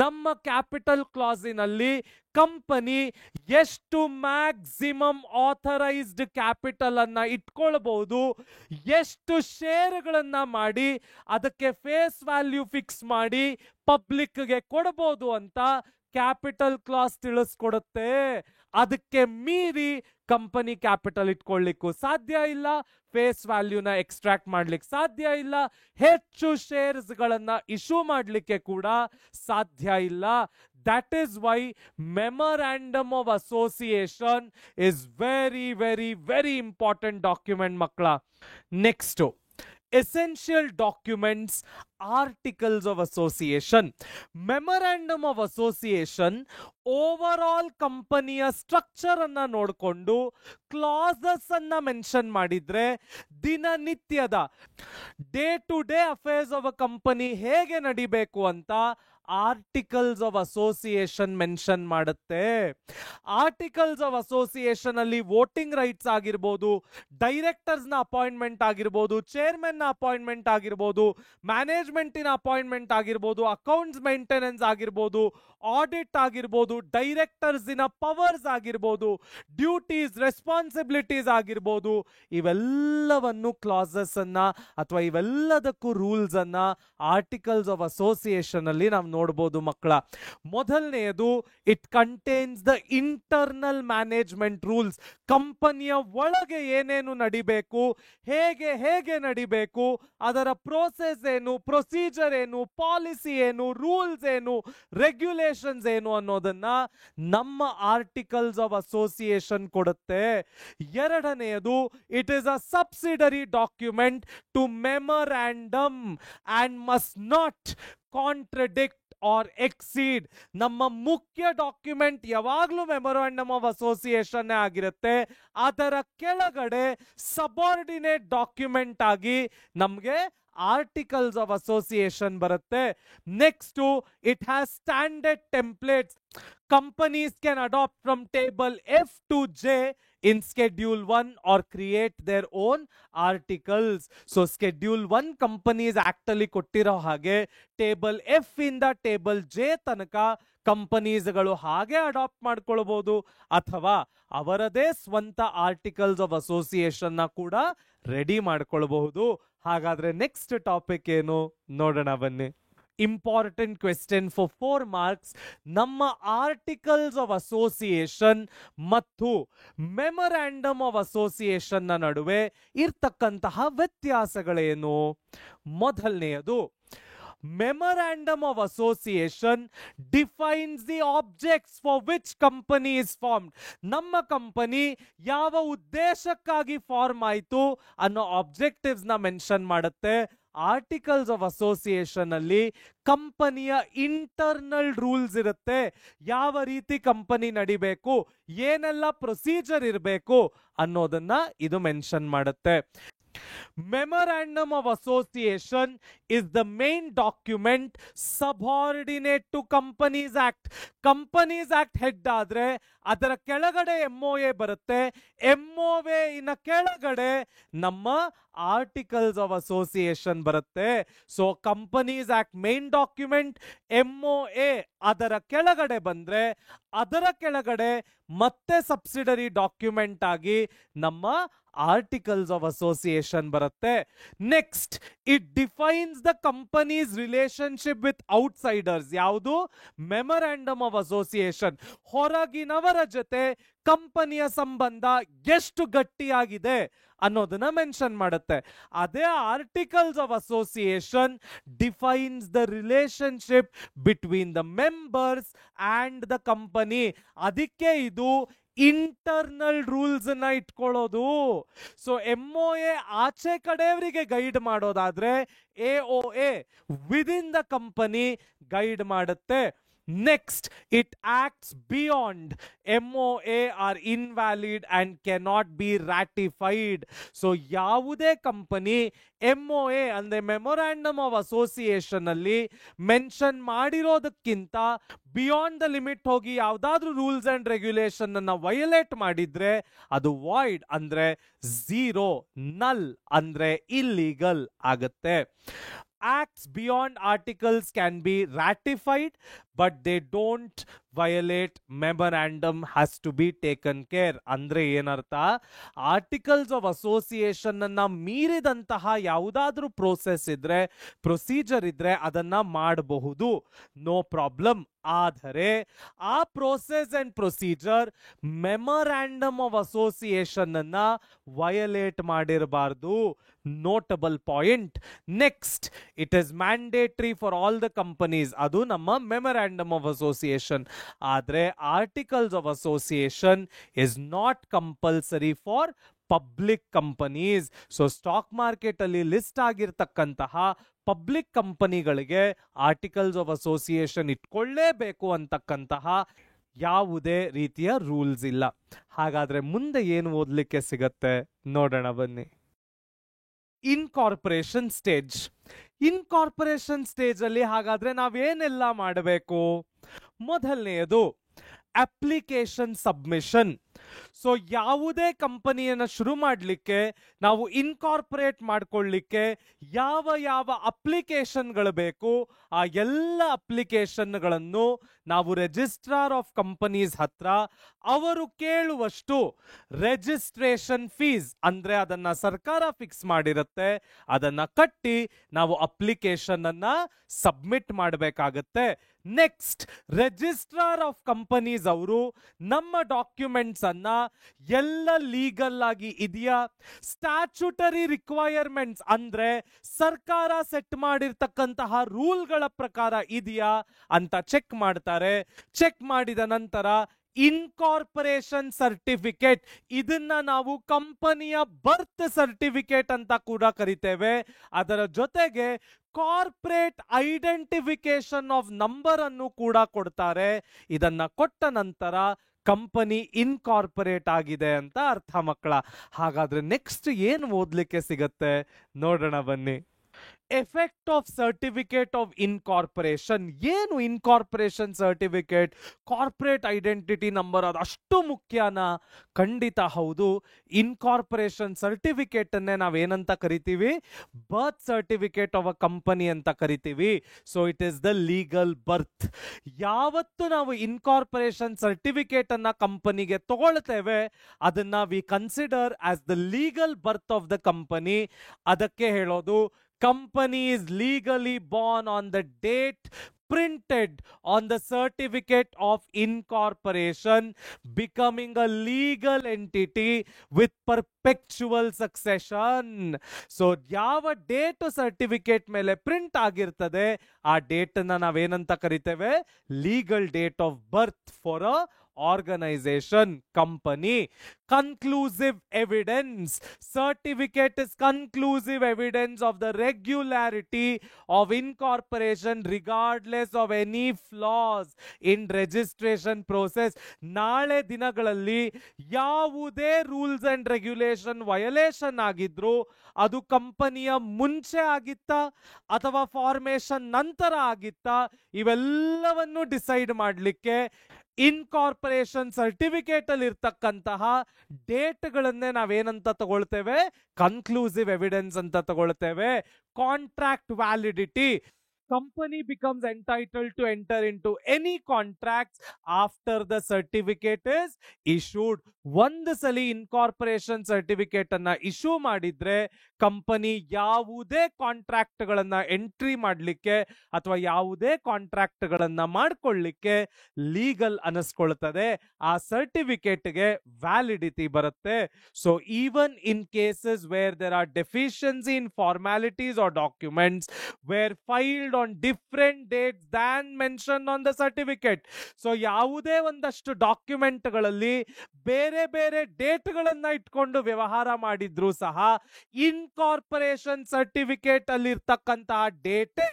ನಮ್ಮ ಕ್ಯಾಪಿಟಲ್ ಕ್ಲಾಸಿನಲ್ಲಿ ಕಂಪನಿ ಎಷ್ಟು ಮ್ಯಾಕ್ಸಿಮಮ್ ಆಥರೈಸ್ಡ್ ಕ್ಯಾಪಿಟಲ್ ಅನ್ನ ಇಟ್ಕೊಳ್ಬಹುದು, ಎಷ್ಟು ಶೇರ್ಗಳನ್ನ ಮಾಡಿ ಅದಕ್ಕೆ ಫೇಸ್ ವ್ಯಾಲ್ಯೂ ಫಿಕ್ಸ್ ಮಾಡಿ ಪಬ್ಲಿಕ್ಗೆ ಕೊಡಬಹುದು ಅಂತ ಕ್ಯಾಪಿಟಲ್ ಕ್ಲಾಸ್ ತಿಳಿಸ್ಕೊಡುತ್ತೆ. ಅದಕ್ಕೆ ಮೀರಿ ಕಂಪನಿ ಕ್ಯಾಪಿಟಲ್ ಇಟ್ಕೊಳ್ಳಿಕ್ಕೂ ಸಾಧ್ಯ ಇಲ್ಲ, ಫೇಸ್ ವ್ಯಾಲ್ಯೂನ ಎಕ್ಸ್ಟ್ರಾಕ್ಟ್ ಮಾಡ್ಲಿಕ್ಕೆ ಸಾಧ್ಯ ಇಲ್ಲ, ಹೆಚ್ಚು ಶೇರ್ಸ್ ಗಳನ್ನ ಇಶ್ಯೂ ಮಾಡ್ಲಿಕ್ಕೆ ಕೂಡ ಸಾಧ್ಯ ಇಲ್ಲ. That is why memorandum of association is very, very, very important document, makla. Next, essential documents, articles of association. Memorandum of association overall ಕಂಪನಿಯ ಸ್ಟ್ರಕ್ಚರ್ ಅನ್ನ ನೋಡಿಕೊಂಡು ಕ್ಲಾಸಸ್ ಅನ್ನ ಮೆನ್ಷನ್ ಮಾಡಿದ್ರೆ ದಿನನಿತ್ಯದ day to day affairs of a company ಹೇಗೆ ನಡಿಬೇಕು ಅಂತ articles of association mention ಮಾಡುತ್ತೆ. ಆರ್ಟಿಕಲ್ಸ್ ಆಫ್ ಅಸೋಸಿಯೇಷನ್ ಅಲ್ಲಿ ವೋಟಿಂಗ್ ರೈಟ್ಸ್ ಆಗಿರ್ಬೋದು, ಡೈರೆಕ್ಟರ್ಸ್ ನ ಅಪಾಯಿಂಟ್ಮೆಂಟ್ ಆಗಿರ್ಬೋದು, ಚೇರ್ಮನ್ ನ ಅಪಾಯಿಂಟ್ಮೆಂಟ್ ಆಗಿರ್ಬೋದು, ಮ್ಯಾನೇಜ್ಮೆಂಟಿನ ಅಪಾಯಿಂಟ್ಮೆಂಟ್ ಆಗಿರ್ಬೋದು, ಅಕೌಂಟ್ಸ್ ಮೇಂಟೆನೆನ್ಸ್ ಆಗಿರ್ಬೋದು, ಆಡಿಟ್ ಆಗಿರ್ಬೋದು, ಡೈರೆಕ್ಟರ್ಸ್ ಇನ ಪವರ್ಸ್ ಆಗಿರ್ಬೋದು, ಡ್ಯೂಟೀಸ್ ರೆಸ್ಪಾನ್ಸಿಬಿಲಿಟೀಸ್ ಆಗಿರ್ಬೋದು, ಇವೆಲ್ಲವನ್ನು ಕ್ಲಾಸಸ್ ಅನ್ನ ಅಥವಾ ಇವೆಲ್ಲದಕ್ಕೂ ರೂಲ್ಸ್ ಅನ್ನ ಆರ್ಟಿಕಲ್ಸ್ ಆಫ್ ಅಸೋಸಿಯೇಷನ್ ಅಲ್ಲಿ ನಾವು ನೋಡಬಹುದು ಮಕ್ಕಳ. ಮೊದಲನೆಯದು, it contains the internal management rules. ಕಂಪನಿಯ ಒಳಗೆ ಏನೇನು ನಡಿಬೇಕು, ಹೇಗೆ ಹೇಗೆ ನಡಿಬೇಕು, ಅದರ ಪ್ರೋಸೆಸ್ ಏನು, ಪ್ರೊಸೀಜರ್ ಏನು, ಪಾಲಿಸಿ ಏನು, ರೂಲ್ಸ್ ಏನು, ರೆಗ್ಯುಲೇಷನ್ಸ್ ಏನು ಅನ್ನೋದನ್ನ ನಮ್ಮ ಆರ್ಟಿಕಲ್ಸ್ ಆಫ್ ಅಸೋಸಿಯೇಷನ್ ಕೊಡುತ್ತೆ. ಎರಡನೆಯದು, it is a subsidiary document to memorandum and must not contradict or exceed. ನಮ್ಮ ಮುಖ್ಯ ಡಾಕ್ಯುಮೆಂಟ್ ಯಾವಾಗಲೂ ಮೆಮೊರಾಂಡಮ್ ಆಫ್ ಅಸೋಸಿಯೇಷನ್ ಆಗಿರುತ್ತೆ. ಅದರ ಕೆಳಗಡೆ ಸಬಾರ್ಡಿನೇಟ್ ಡಾಕ್ಯುಮೆಂಟ್ ಆಗಿ ನಮಗೆ ಆರ್ಟಿಕಲ್ಸ್ ಆಫ್ ಅಸೋಸಿಯೇಷನ್ ಬರುತ್ತೆ. Next, it has standard templates. Companies can adopt from table F to J in schedule 1 or create their own articles. So schedule 1 companies actually ಕೊಟ್ಟಿರೋ ಹಾಗೆ table F ಇಂದ table J ತನಕ ಕಂಪನೀಸ್ಗಳು ಹಾಗೆ adapt ಮಾಡ್ಕೊಳ್ಬಹುದು, ಅಥವಾ ಅವರದೇ ಸ್ವಂತ ಆರ್ಟಿಕಲ್ಸ್ ಆಫ್ ಅಸೋಸಿಯೇಷನ್ ಕೂಡ ರೆಡಿ ಮಾಡ್ಕೊಳ್ಬಹುದು. ಹಾಗಾದ್ರೆ ನೆಕ್ಸ್ಟ್ ಟಾಪಿಕ್ ಏನು ನೋಡೋಣ ಬನ್ನಿ. Important question for 4 marks. ನಮ್ಮ ಆರ್ಟಿಕಲ್ಸ್ ಆಫ್ ಅಸೋಸಿಯೇಷನ್ ಮತ್ತು ಮೆಮೊರಾಂಡಮ್ ಆಫ್ ಅಸೋಸಿಯೇಷನ್ ನಡುವೆ ಇರ್ತಕ್ಕಂತಹ ವ್ಯತ್ಯಾಸಗಳೇನು? ಮೊದಲನೆಯದು, Memorandum of Association defines the objects for which company is formed. ನಮ್ಮ ಕಂಪನಿ ಯಾವ ಉದ್ದೇಶಕ್ಕಾಗಿ ಫಾರ್ಮ್ ಆಯಿತು ಅನ್ನೋ ಆಬ್ಜೆಕ್ಟಿವ್ಸ್ ನ ಮೆನ್ಷನ್ ಮಾಡುತ್ತೆ. ಆರ್ಟಿಕಲ್ಸ್ ಆಫ್ ಅಸೋಸಿಯೇಷನ್ ಅಲ್ಲಿ ಕಂಪನಿಯ ಇಂಟರ್ನಲ್ ರೂಲ್ಸ್ ಇರುತ್ತೆ. ಯಾವ ರೀತಿ ಕಂಪನಿ ನಡಿಬೇಕು, ಏನೆಲ್ಲ ಪ್ರೊಸೀಜರ್ ಇರಬೇಕು ಅನ್ನೋದನ್ನ ಇದು ಮೆನ್ಷನ್ ಮಾಡುತ್ತೆ. Memorandum of Association is the main document subordinate to Companies Act. Companies Act head ಆದ್ರೆ ಅದರ ಕೆಳಗಡೆ MOA ಬರುತ್ತೆ. MOA ಇನ ಕೆಳಗಡೆ ನಮ್ಮ ಆರ್ಟಿಕಲ್ಸ್ ಆಫ್ ಅಸೋಸಿಯೇಷನ್ ಬರುತ್ತೆ. So companies act main document, MOA ಅದರ ಕೆಳಗಡೆ ಬಂದ್ರೆ ಅದರ ಕೆಳಗಡೆ ಮತ್ತೆ ಸಬ್ಸಿಡರಿ ಡಾಕ್ಯುಮೆಂಟ್ ಆಗಿ ನಮ್ಮ ಆರ್ಟಿಕಲ್ಸ್ ಆಫ್ ಅಸೋಸಿಯೇಷನ್ ಬರುತ್ತೆ. Next, it defines the companies relationship with outsiders. ಯಾವುದು? ಮೆಮೊರಾಂಡಮ್ ಆಫ್ ಅಸೋಸಿಯೇಷನ್ ಹೊರಗಿನವರ ಜೊತೆ ಕಂಪನಿಯ ಸಂಬಂಧ ಎಷ್ಟು ಗಟ್ಟಿಯಾಗಿದೆ ಅನ್ನೋದನ್ನ ಮೆನ್ಷನ್ ಮಾಡುತ್ತೆ. ಅದೇ articles of association defines the relationship between the members and the company. ಅದಕ್ಕೆ ಇದು ಇಂಟರ್ನಲ್ ರೂಲ್ಸ್ ನ ಇಟ್ಕೊಳ್ಳೋದು. ಸೊ MOA ಆಚೆ ಕಡೆಯವರಿಗೆ ಗೈಡ್ ಮಾಡೋದಾದ್ರೆ AOA within the company guide ಮಾಡುತ್ತೆ. Next, it acts beyond. MOA are invalid and cannot be ratified. So ಯಾವುದೇ company MOA ಅಂದ್ರೆ memorandum of association ಅಲ್ಲಿ ಮೆನ್ಷನ್ ಮಾಡಿರೋದಕ್ಕಿಂತ ಬಿಯಾಂಡ್ ದ ಲಿಮಿಟ್ ಹೋಗಿ ಯಾವ್ದಾದ್ರೂ ರೂಲ್ಸ್ ಅಂಡ್ ರೆಗ್ಯುಲೇಷನ್ ಅನ್ನ violate ಮಾಡಿದ್ರೆ ಅದು ವಾಯ್ಡ್ ಅಂದ್ರೆ ಝೀರೋ, ನಲ್ ಅಂದ್ರೆ ಇಲ್ಲೀಗಲ್ ಆಗುತ್ತೆ. Acts beyond articles can be ratified, but they don't violate. Memorandum has to be taken care. ಅಂದ್ರೆ ಏನರ್ಥ? ಆರ್ಟಿಕಲ್ಸ್ ಆಫ್ ಅಸೋಸಿಯೇಷನ್ ಅನ್ನ ಮೀರಿದಂತಹ ಯಾವುದಾದ್ರೂ ಪ್ರೋಸೆಸ್ ಇದ್ರೆ, ಪ್ರೊಸೀಜರ್ ಇದ್ರೆ ಅದನ್ನ ಮಾಡಬಹುದು, ನೋ ಪ್ರಾಬ್ಲಮ್. ಆದರೆ ಆ process and procedure memorandum of association ಅನ್ನ ವಯೋಲೇಟ್ ಮಾಡಿರಬಾರ್ದು. Notable point. Next, it is mandatory for all the companies. ಅದು ನಮ್ಮ ಮೆಮೊರಾಂಡಮ್ ಆಫ್ ಅಸೋಸಿಯೇಷನ್. ಆದ್ರೆ articles of association is not compulsory for public companies. So stock market ಅಲ್ಲಿ list ಆಗಿರ್ತಕ್ಕಂತಹ public ಕಂಪನಿಗಳಿಗೆ articles of association ಇಟ್ಕೊಳ್ಳೇಬೇಕು ಅಂತಕ್ಕಂತಹ ಯಾವುದೇ ರೀತಿಯ ರೂಲ್ಸ್ ಇಲ್ಲ. ಹಾಗಾದ್ರೆ ಮುಂದೆ ಏನು ಓದ್ಲಿಕ್ಕೆ ಸಿಗತ್ತೆ ನೋಡೋಣ ಬನ್ನಿ. Incorporation stage. ಇನ್ಕಾರ್ಪೊರೇಷನ್ ಸ್ಟೇಜ್ ಅಲ್ಲಿ ಹಾಗಾದ್ರೆ ನಾವೇನೆಲ್ಲ ಮಾಡಬೇಕು? ಮೊದಲನೆಯದು ಅಪ್ಲಿಕೇಶನ್ ಸಬ್ಮಿಷನ್. ಸೊ ಯಾವುದೇ ಕಂಪನಿಯನ್ನ ಶುರು ಮಾಡಲಿಕ್ಕೆ, ನಾವು ಇನ್ಕಾರ್ಪೊರೇಟ್ ಮಾಡ್ಕೊಳ್ಳಿಕ್ಕೆ ಯಾವ ಯಾವ ಅಪ್ಲಿಕೇಶನ್ಗಳು ಬೇಕು ಆ ಎಲ್ಲ ಅಪ್ಲಿಕೇಶನ್ಗಳನ್ನು ನಾವು ರಿಜಿಸ್ಟ್ರಾರ್ ಆಫ್ ಕಂಪನೀಸ್ ಹತ್ರ ಅವರು ಕೇಳುವಷ್ಟು ರಿಜಿಸ್ಟ್ರೇಷನ್ ಫೀಸ್ ಅಂದ್ರೆ ಅದನ್ನ ಸರ್ಕಾರ ಫಿಕ್ಸ್ ಮಾಡಿರುತ್ತೆ, ಅದನ್ನ ಕಟ್ಟಿ ನಾವು ಅಪ್ಲಿಕೇಶನ್ ಅನ್ನ ಸಬ್ಮಿಟ್ ಮಾಡಬೇಕಾಗತ್ತೆ. ನೆಕ್ಸ್ಟ್, ರಿಜಿಸ್ಟ್ರಾರ್ ಆಫ್ ಕಂಪನೀಸ್ ಅವರು ನಮ್ಮ ಡಾಕ್ಯುಮೆಂಟ್ಸ್ ಅನ್ನ ಎಲ್ಲ ಲೀಗಲ್ ಆಗಿ ಇದೆಯಾ, ಸ್ಟ್ಯಾಚ್ಯುಟರಿ ರಿಕ್ವೈರ್ಮೆಂಟ್ಸ್ ಅಂದ್ರೆ ಸರ್ಕಾರ ಸೆಟ್ ಮಾಡಿರ್ತಕ್ಕಂತಹ ರೂಲ್ಗಳ ಪ್ರಕಾರ ಇದೆಯಾ ಅಂತ ಚೆಕ್ ಮಾಡ್ತಾರೆ. ಚೆಕ್ ಮಾಡಿದ ನಂತರ ಇನ್ಕಾರ್ಪೊರೇಷನ್ ಸರ್ಟಿಫಿಕೇಟ್, ಇದನ್ನ ನಾವು ಕಂಪನಿಯ ಬರ್ತ್ ಸರ್ಟಿಫಿಕೇಟ್ ಅಂತ ಕೂಡ ಕರಿತೇವೆ. ಅದರ ಜೊತೆಗೆ ಕಾರ್ಪೊರೇಟ್ ಐಡೆಂಟಿಫಿಕೇಶನ್ ಆಫ್ ನಂಬರ್ ಅನ್ನು ಕೂಡ ಕೊಡ್ತಾರೆ. ಇದನ್ನ ಕೊಟ್ಟ ನಂತರ ಕಂಪನಿ ಇನ್ಕಾರ್ಪೊರೇಟ್ ಆಗಿದೆ ಅಂತ ಅರ್ಥ ಮಕ್ಕಳ. ಹಾಗಾದ್ರೆ ನೆಕ್ಸ್ಟ್ ಏನು ಓದ್ಲಿಕ್ಕೆ ಸಿಗತ್ತೆ ನೋಡೋಣ ಬನ್ನಿ. Effect of certificate of incorporation. ಏನು incorporation certificate? Corporate identity number ಅದು ಅಷ್ಟು ಮುಖ್ಯನಾ? ಖಂಡಿತ ಹೌದು. ಇನ್ಕಾರ್ಪೊರೇಷನ್ ಸರ್ಟಿಫಿಕೇಟ್ ಅನ್ನೇ ನಾವೇನಂತ ಕರಿತೀವಿ? Birth certificate of a company ಅಂತ ಕರಿತೀವಿ. So it is the legal birth. ಯಾವತ್ತು ನಾವು ಇನ್ಕಾರ್ಪೊರೇಷನ್ ಸರ್ಟಿಫಿಕೇಟ್ ಅನ್ನ ಕಂಪನಿಗೆ ತಗೊಳ್ತೇವೆ, ಅದನ್ನ we consider as the legal birth of the company. ಅದಕ್ಕೆ ಹೇಳೋದು company is legally born on the date printed on the certificate of incorporation, becoming a legal entity with perpetual succession. So ಯಾವ date certificate ಮೇಲೆ print ಆಗಿರ್ತದೆ ಆ date ಅನ್ನ ನಾವೇನಂತ ಕರಿತೇವೆ? Legal date of birth for a organization, company. Conclusive evidence. Certificate is conclusive evidence of the regularity of incorporation regardless of any flaws in registration process. ನಾಳೆ ದಿನಗಳಲ್ಲಿ ಯಾವುದೇ ರೂಲ್ಸ್ ಅಂಡ್ ರೆಗ್ಯುಲೇಷನ್ ವಯಲೇಷನ್ ಆಗಿದ್ರು ಅದು ಕಂಪನಿಯ ಮುಂಚೆ ಆಗಿತ್ತಾ ಅಥವಾ ಫಾರ್ಮೇಶನ್ ನಂತರ ಆಗಿತ್ತಾ, ಇವೆಲ್ಲವನ್ನು ಡಿಸೈಡ್ ಮಾಡಲಿಕ್ಕೆ ಇನ್ಕಾರ್ಪೊರೇಷನ್ ಸರ್ಟಿಫಿಕೇಟ್ ಅಲ್ಲಿ ಇರ್ತಕ್ಕಂತಹ ಡೇಟ್ಗಳನ್ನೇ ನಾವೇನಂತ ತಗೊಳ್ತೇವೆ? ಕನ್ಕ್ಲೂಸಿವ್ ಎವಿಡೆನ್ಸ್ ಅಂತ ತಗೊಳ್ತೇವೆ. Contract validity. Company becomes entitled to enter into any contracts after the certificate is issued. ಒಂದು ಸಲಿ ಇನ್ಕಾರ್ಪೊರೇಷನ್ ಸರ್ಟಿಫಿಕೇಟ್ ಅನ್ನ ಇಶ್ಯೂ ಮಾಡಿದ್ರೆ ಕಂಪನಿ ಯಾವುದೇ ಕಾಂಟ್ರಾಕ್ಟ್ ಗಳನ್ನ ಎಂಟ್ರಿ ಮಾಡಲಿಕ್ಕೆ ಅಥವಾ ಯಾವುದೇ ಕಾಂಟ್ರಾಕ್ಟ್ ಗಳನ್ನ ಮಾಡ್ಕೊಳ್ಳಿಕ್ಕೆ ಲೀಗಲ್ ಅನಿಸ್ಕೊಳ್ತದೆ. ಆ ಸರ್ಟಿಫಿಕೇಟ್ಗೆ ವ್ಯಾಲಿಡಿಟಿ ಬರುತ್ತೆ. So even in cases where there are deficiency in formalities or documents were filed on different dates than mentioned on the certificate. So ಯಾವುದೇ ಒಂದಷ್ಟು ಡಾಕ್ಯುಮೆಂಟ್ಗಳಲ್ಲಿ ಬೇರೆ ಬೇರೆ ಡೇಟ್ಗಳನ್ನ ಇಟ್ಕೊಂಡು ವ್ಯವಹಾರ ಮಾಡಿದ್ರು ಸಹ ಇನ್ಕಾರ್ಪೊರೇಷನ್ ಸರ್ಟಿಫಿಕೇಟ್ ಅಲ್ಲಿ ಇರ್ತಕ್ಕಂತಹ ಡೇಟ್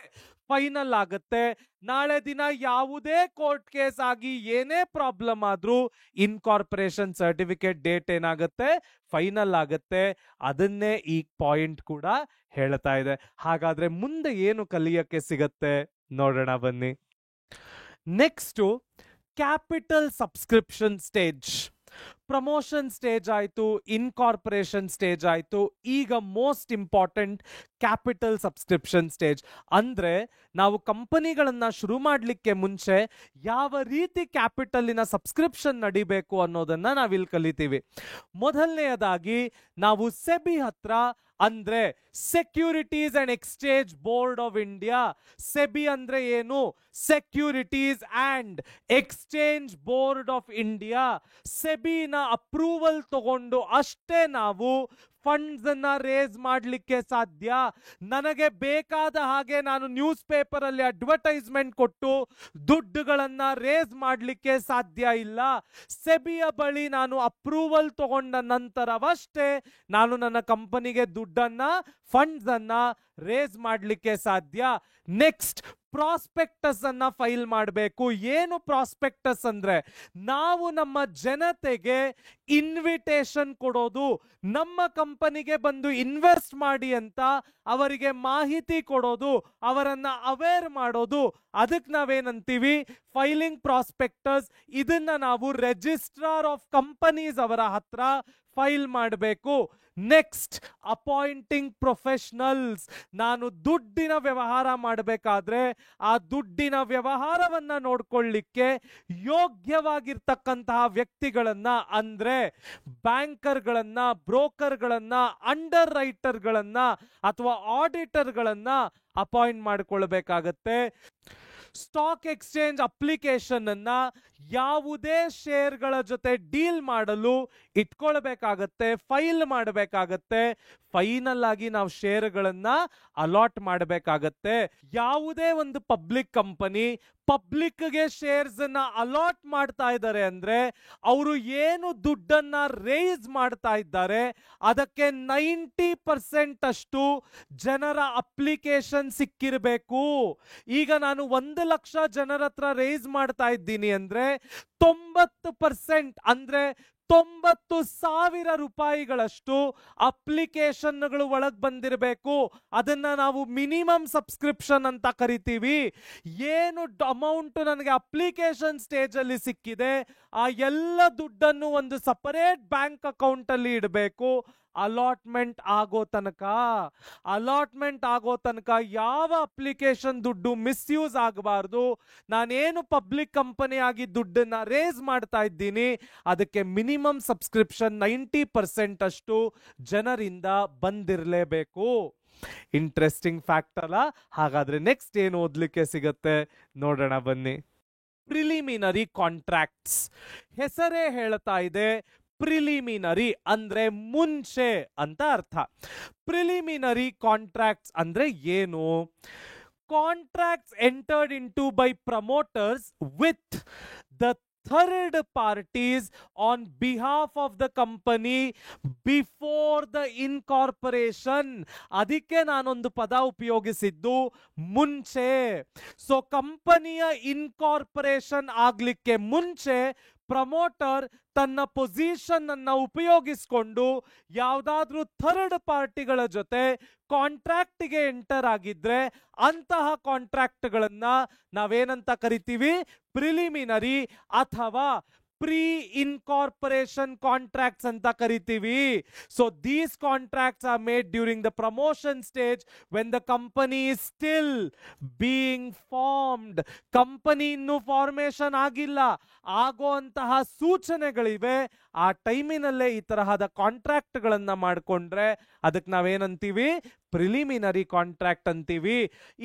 ಫೈನಲ್ ಆಗುತ್ತೆ. ನಾಳೆ ದಿನ ಯಾವುದೇ ಕೋರ್ಟ್ ಕೇಸ್ ಆಗಿ ಏನೇ ಪ್ರಾಬ್ಲಮ್ ಆದ್ರೂ ಇನ್ಕಾರ್ಪೊರೇಷನ್ ಸರ್ಟಿಫಿಕೇಟ್ ಡೇಟ್ ಏನಾಗುತ್ತೆ? ಫೈನಲ್ ಆಗುತ್ತೆ. ಅದನ್ನೇ ಈ ಪಾಯಿಂಟ್ ಕೂಡ ಹೇಳ್ತಾ ಇದೆ. ಹಾಗಾದ್ರೆ ಮುಂದೆ ಏನು ಕಲಿಯಕ್ಕೆ ಸಿಗತ್ತೆ ನೋಡೋಣ ಬನ್ನಿ. Next capital subscription stage. Promotion stage ಆಯ್ತು, ಇನ್ಕಾರ್ಪೊರೇಷನ್ ಸ್ಟೇಜ್ ಆಯ್ತು, ಈಗ most important capital subscription stage. ಅಂದ್ರೆ ನಾವು ಕಂಪನಿಗಳನ್ನ ಶುರು ಮಾಡಲಿಕ್ಕೆ ಮುಂಚೆ ಯಾವ ರೀತಿ ಕ್ಯಾಪಿಟಲಿನ ಸಬ್ಸ್ಕ್ರಿಪ್ಷನ್ ನಡಿಬೇಕು ಅನ್ನೋದನ್ನ ನಾವಿಲ್ಲಿ ಕಲಿತೀವಿ. ಮೊದಲನೆಯದಾಗಿ ನಾವು ಸೆಬಿ ಹತ್ರ, ಅಂದ್ರೆ securities and exchange board of India. SEBI ಅಂದ್ರೆ ಏನು? Securities and exchange board of India. ಸೆಬಿನ ಅಪ್ರೂವಲ್ ತಗೊಂಡು ಅಷ್ಟೇ ನಾವು ಫಂಡ್ಸ್ ಅನ್ನ ರೇಸ್ ಮಾಡಲಿಕ್ಕೆ ಸಾಧ್ಯ. ನನಗೆ ಬೇಕಾದ ಹಾಗೆ ನಾನು ನ್ಯೂಸ್ ಪೇಪರ್ ಅಲ್ಲಿ ಅಡ್ವರ್ಟೈಸ್ಮೆಂಟ್ ಕೊಟ್ಟು ದುಡ್ಡುಗಳನ್ನ ರೇಸ್ ಮಾಡಲಿಕ್ಕೆ ಸಾಧ್ಯ ಇಲ್ಲ. ಸೆಬಿಯ ಬಳಿ ನಾನು ಅಪ್ರೂವಲ್ ತಗೊಂಡ ನಂತರವಷ್ಟೇ ನಾನು ನನ್ನ ಕಂಪನಿಗೆ ದುಡ್ಡನ್ನ, ಫಂಡ್ಸ್ ಅನ್ನ ರೇಸ್ ಮಾಡಲಿಕ್ಕೆ ಸಾಧ್ಯ. ನೆಕ್ಸ್ಟ್ ಪ್ರಾಸ್ಪೆಕ್ಟಸ್ ಅನ್ನ ಫೈಲ್ ಮಾಡಬೇಕು. ಏನು ಪ್ರಾಸ್ಪೆಕ್ಟಸ್ ಅಂದ್ರೆ? ನಾವು ನಮ್ಮ ಜನತೆಗೆ ಇನ್ವಿಟೇಷನ್ ಕೊಡೋದು, ನಮ್ಮ ಕಂಪನಿಗೆ ಬಂದು ಇನ್ವೆಸ್ಟ್ ಮಾಡಿ ಅಂತ ಅವರಿಗೆ ಮಾಹಿತಿ ಕೊಡೋದು, ಅವರನ್ನ ಅವೇರ್ ಮಾಡೋದು. ಅದಕ್ಕೆ ನಾವೇನಂತೀವಿ? Filing prospectus. ಇದನ್ನ ನಾವು ರಿಜಿಸ್ಟ್ರಾರ್ ಆಫ್ ಕಂಪನೀಸ್ ಅವರ ಹತ್ರ ಫೈಲ್ ಮಾಡಬೇಕು. Next appointing professionals. ನಾನು ದುಡ್ಡಿನ ವ್ಯವಹಾರ ಮಾಡಬೇಕಾದ್ರೆ ಆ ದುಡ್ಡಿನ ವ್ಯವಹಾರವನ್ನ ನೋಡ್ಕೊಳ್ಳಿಕ್ಕೆ ಯೋಗ್ಯವಾಗಿರ್ತಕ್ಕಂತಹ ವ್ಯಕ್ತಿಗಳನ್ನ, ಅಂದ್ರೆ ಬ್ಯಾಂಕರ್ಗಳನ್ನ, ಬ್ರೋಕರ್ಗಳನ್ನ, ಅಂಡರ್ ರೈಟರ್ಗಳನ್ನ ಅಥವಾ ಆಡಿಟರ್ಗಳನ್ನ ಅಪಾಯಿಂಟ್ ಮಾಡಿಕೊಳ್ಬೇಕಾಗತ್ತೆ. ಸ್ಟಾಕ್ ಎಕ್ಸ್ಚೇಂಜ್ ಅಪ್ಲಿಕೇಶನ್ ಅನ್ನ ಯಾವುದೇ ಶೇರ್ಗಳ ಜೊತೆ ಡೀಲ್ ಮಾಡಲು ಇಟ್ಕೊಳ್ಬೇಕಾಗತ್ತೆ, ಫೈಲ್ ಮಾಡಬೇಕಾಗತ್ತೆ. ಫೈನಲ್ ಆಗಿ ನಾವು ಶೇರ್ಗಳನ್ನ ಅಲಾಟ್ ಮಾಡಬೇಕಾಗತ್ತೆ. ಯಾವುದೇ ಒಂದು ಪಬ್ಲಿಕ್ ಕಂಪನಿ ಪಬ್ಲಿಕ್ಗೆ ಶೇರ್ಸ್ ಅನ್ನ ಅಲಾಟ್ ಮಾಡ್ತಾ ಇದ್ದಾರೆ ಅಂದ್ರೆ ಅವರು ಏನು ದುಡ್ಡನ್ನ ರೇಸ್ ಮಾಡ್ತಾ ಇದ್ದಾರೆ ಅದಕ್ಕೆ 90% ಅಷ್ಟು ಜನರ ಅಪ್ಲಿಕೇಶನ್ ಸಿಕ್ಕಿರಬೇಕು. ಈಗ ನಾನು 1 ಲಕ್ಷ ಜನರ ಹತ್ರ ರೇಸ್ ಮಾಡ್ತಾ ಇದ್ದೀನಿ ಅಂದ್ರೆ 90% ಅಂದ್ರೆ 90,000 ರೂಪಾಯಿಗಳಷ್ಟು ಅಪ್ಲಿಕೇಶನ್ಗಳು ಒಳಗೆ ಬಂದಿರಬೇಕು. ಅದನ್ನ ನಾವು ಮಿನಿಮಮ್ ಸಬ್ಸ್ಕ್ರಿಪ್ಷನ್ ಅಂತ ಕರಿತೀವಿ. ಏನು ಅಮೌಂಟ್ ನನಗೆ ಅಪ್ಲಿಕೇಶನ್ ಸ್ಟೇಜ್ ಅಲ್ಲಿ ಸಿಕ್ಕಿದೆ, ಆ ಎಲ್ಲ ದುಡ್ಡನ್ನು ಒಂದು ಸಪರೇಟ್ ಬ್ಯಾಂಕ್ ಅಕೌಂಟ್ ಅಲ್ಲಿ ಇಡಬೇಕು. ಅಲಾಟ್ಮೆಂಟ್ ಆಗೋ ತನಕ ಯಾವ ಅಪ್ಲಿಕೇಶನ್ ದುಡ್ಡು ಮಿಸ್ಯೂಸ್ ಆಗಬಾರ್ದು. ನಾನೇನು ಪಬ್ಲಿಕ್ ಕಂಪನಿ ಆಗಿ ದುಡ್ಡನ್ನ ರೇಸ್ ಮಾಡ್ತಾ ಇದ್ದೀನಿ, ಅದಕ್ಕೆ ಮಿನಿಮಮ್ ಸಬ್ಸ್ಕ್ರಿಪ್ಷನ್ 90% ಅಷ್ಟು ಜನರಿಂದ ಬಂದಿರಲೇಬೇಕು. ಇಂಟ್ರೆಸ್ಟಿಂಗ್ ಫ್ಯಾಕ್ಟ್ ಅಲ್ಲ? ಹಾಗಾದ್ರೆ ನೆಕ್ಸ್ಟ್ ಏನು ಓದ್ಲಿಕ್ಕೆ ಸಿಗತ್ತೆ ನೋಡೋಣ ಬನ್ನಿ. Preliminary contracts. ಹೆಸರೇ ಹೇಳ್ತಾ ಇದೆ, ಪ್ರಿಲಿಮಿನರಿ ಅಂದ್ರೆ ಮುಂಚೆ ಅಂತ ಅರ್ಥ. ಪ್ರಿಲಿಮಿನರಿ ಕಾಂಟ್ರಾಕ್ಟ್ಸ್ ಅಂದ್ರೆ ಏನು? Contracts entered into by promoters with the third parties on behalf of the company before the incorporation. ಅದಕ್ಕೆ ನಾನೊಂದು ಪದ ಉಪಯೋಗಿಸಿದ್ದು ಮುಂಚೆ. ಸೊ ಕಂಪನಿಯ ಇನ್ಕಾರ್ಪೊರೇಷನ್ ಆಗ್ಲಿಕ್ಕೆ ಮುಂಚೆ ಪ್ರಮೋಟರ್ ತನ್ನ ಪೊಸಿಷನ್ ಅನ್ನ ಉಪಯೋಗಿಸಿಕೊಂಡು ಯಾವುದಾದ್ರೂ ಥರ್ಡ್ ಪಾರ್ಟಿಗಳ ಜೊತೆ ಕಾಂಟ್ರಾಕ್ಟ್ಗೆ ಎಂಟರ್ ಆಗಿದ್ರೆ ಅಂತಹ ಕಾಂಟ್ರಾಕ್ಟ್ಗಳನ್ನ ನಾವೇನಂತ ಕರಿತೀವಿ? ಪ್ರಿಲಿಮಿನರಿ ಅಥವಾ ಪ್ರೀ ಇನ್ಕಾರ್ಪೊರೇಷನ್ ಕಾಂಟ್ರಾಕ್ಟ್ಸ್ ಅಂತ ಕರಿತೀವಿ. So these contracts are made during the promotion stage when the company is still being formed. Company ಇನ್ನೂ ಫಾರ್ಮೇಶನ್ ಆಗಿಲ್ಲ, ಆಗುವಂತಹ ಸೂಚನೆಗಳಿವೆ. ಆ ಟೈಮಿನಲ್ಲೇ ಈ ತರಹದ ಕಾಂಟ್ರಾಕ್ಟ್ಗಳನ್ನ ಮಾಡಿಕೊಂಡ್ರೆ ಅದಕ್ಕೆ ನಾವೇನಂತೀವಿ? ಪ್ರಿಲಿಮಿನರಿ ಕಾಂಟ್ರಾಕ್ಟ್ ಅಂತೀವಿ.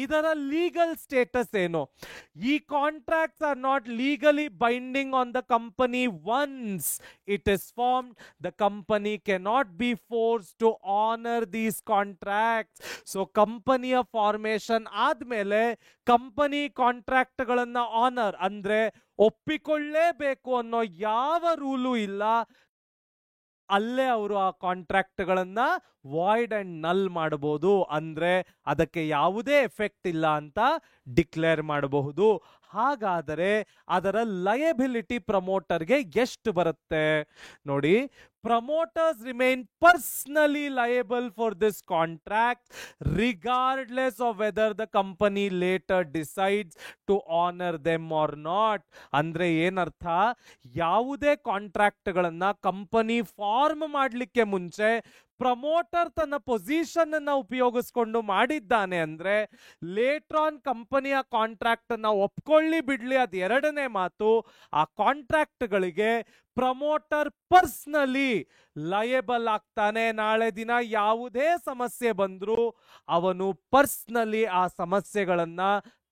ಇದರ ಲೀಗಲ್ ಸ್ಟೇಟಸ್ ಏನು? ಈ contracts are not legally binding on the company once it is formed. The company cannot be force to honour these contracts. So ಕಂಪನಿಯ ಫಾರ್ಮೇಶನ್ ಆದ್ಮೇಲೆ ಕಂಪನಿ ಕಾಂಟ್ರಾಕ್ಟ್ಗಳನ್ನ ಆನರ್ ಅಂದ್ರೆ ಒಪ್ಪಿಕೊಳ್ಳೇಬೇಕು ಅನ್ನೋ ಯಾವ ರೂಲು ಇಲ್ಲ. ಅಲ್ಲೇ ಅವರು ಆ ಕಾಂಟ್ರಾಕ್ಟ್ಗಳನ್ನ ವಾಯ್ಡ್ ಅಂಡ್ ನಲ್ ಮಾಡಬಹುದು, ಅಂದ್ರೆ ಅದಕ್ಕೆ ಯಾವುದೇ ಎಫೆಕ್ಟ್ ಇಲ್ಲ ಅಂತ ಡಿಕ್ಲೇರ್ ಮಾಡಬಹುದು. ಹಾಗಾದರೆ ಅದರ ಲಯಬಿಲಿಟಿ ಪ್ರಮೋಟರ್ಗೆ ಎಷ್ಟು ಬರುತ್ತೆ ನೋಡಿ. Promoters remain personally liable for this contract regardless of whether the company later decides to honour them or not. ಅಂದ್ರೆ ಏನರ್ಥ? ಯಾವುದೇ ಕಾಂಟ್ರಾಕ್ಟ್ಗಳನ್ನ ಕಂಪನಿ ಫಾರ್ಮ್ ಮಾಡಲಿಕ್ಕೆ ಮುಂಚೆ ಪ್ರಮೋಟರ್ ತನ್ನ ಪೊಸಿಷನ್ ಅನ್ನ ಉಪಯೋಗಿಸ್ಕೊಂಡು ಮಾಡಿದ್ದಾನೆ ಅಂದ್ರೆ ಲೇಟರ್ ಆನ್ ಕಂಪನಿಯ ಕಾಂಟ್ರಾಕ್ಟ್ ಅನ್ನ ಒಪ್ಕೊಳ್ಳಿ ಬಿಡ್ಲಿ ಅದು ಎರಡನೇ ಮಾತು. ಆ ಕಾಂಟ್ರಾಕ್ಟ್ಗಳಿಗೆ ಪ್ರಮೋಟರ್ ಪರ್ಸನಲಿ ಲಯಬಲ್ ಆಗ್ತಾನೆ. ನಾಳೆ ದಿನ ಯಾವುದೇ ಸಮಸ್ಯೆ ಬಂದ್ರು ಅವನು ಪರ್ಸನಲಿ ಆ ಸಮಸ್ಯೆಗಳನ್ನ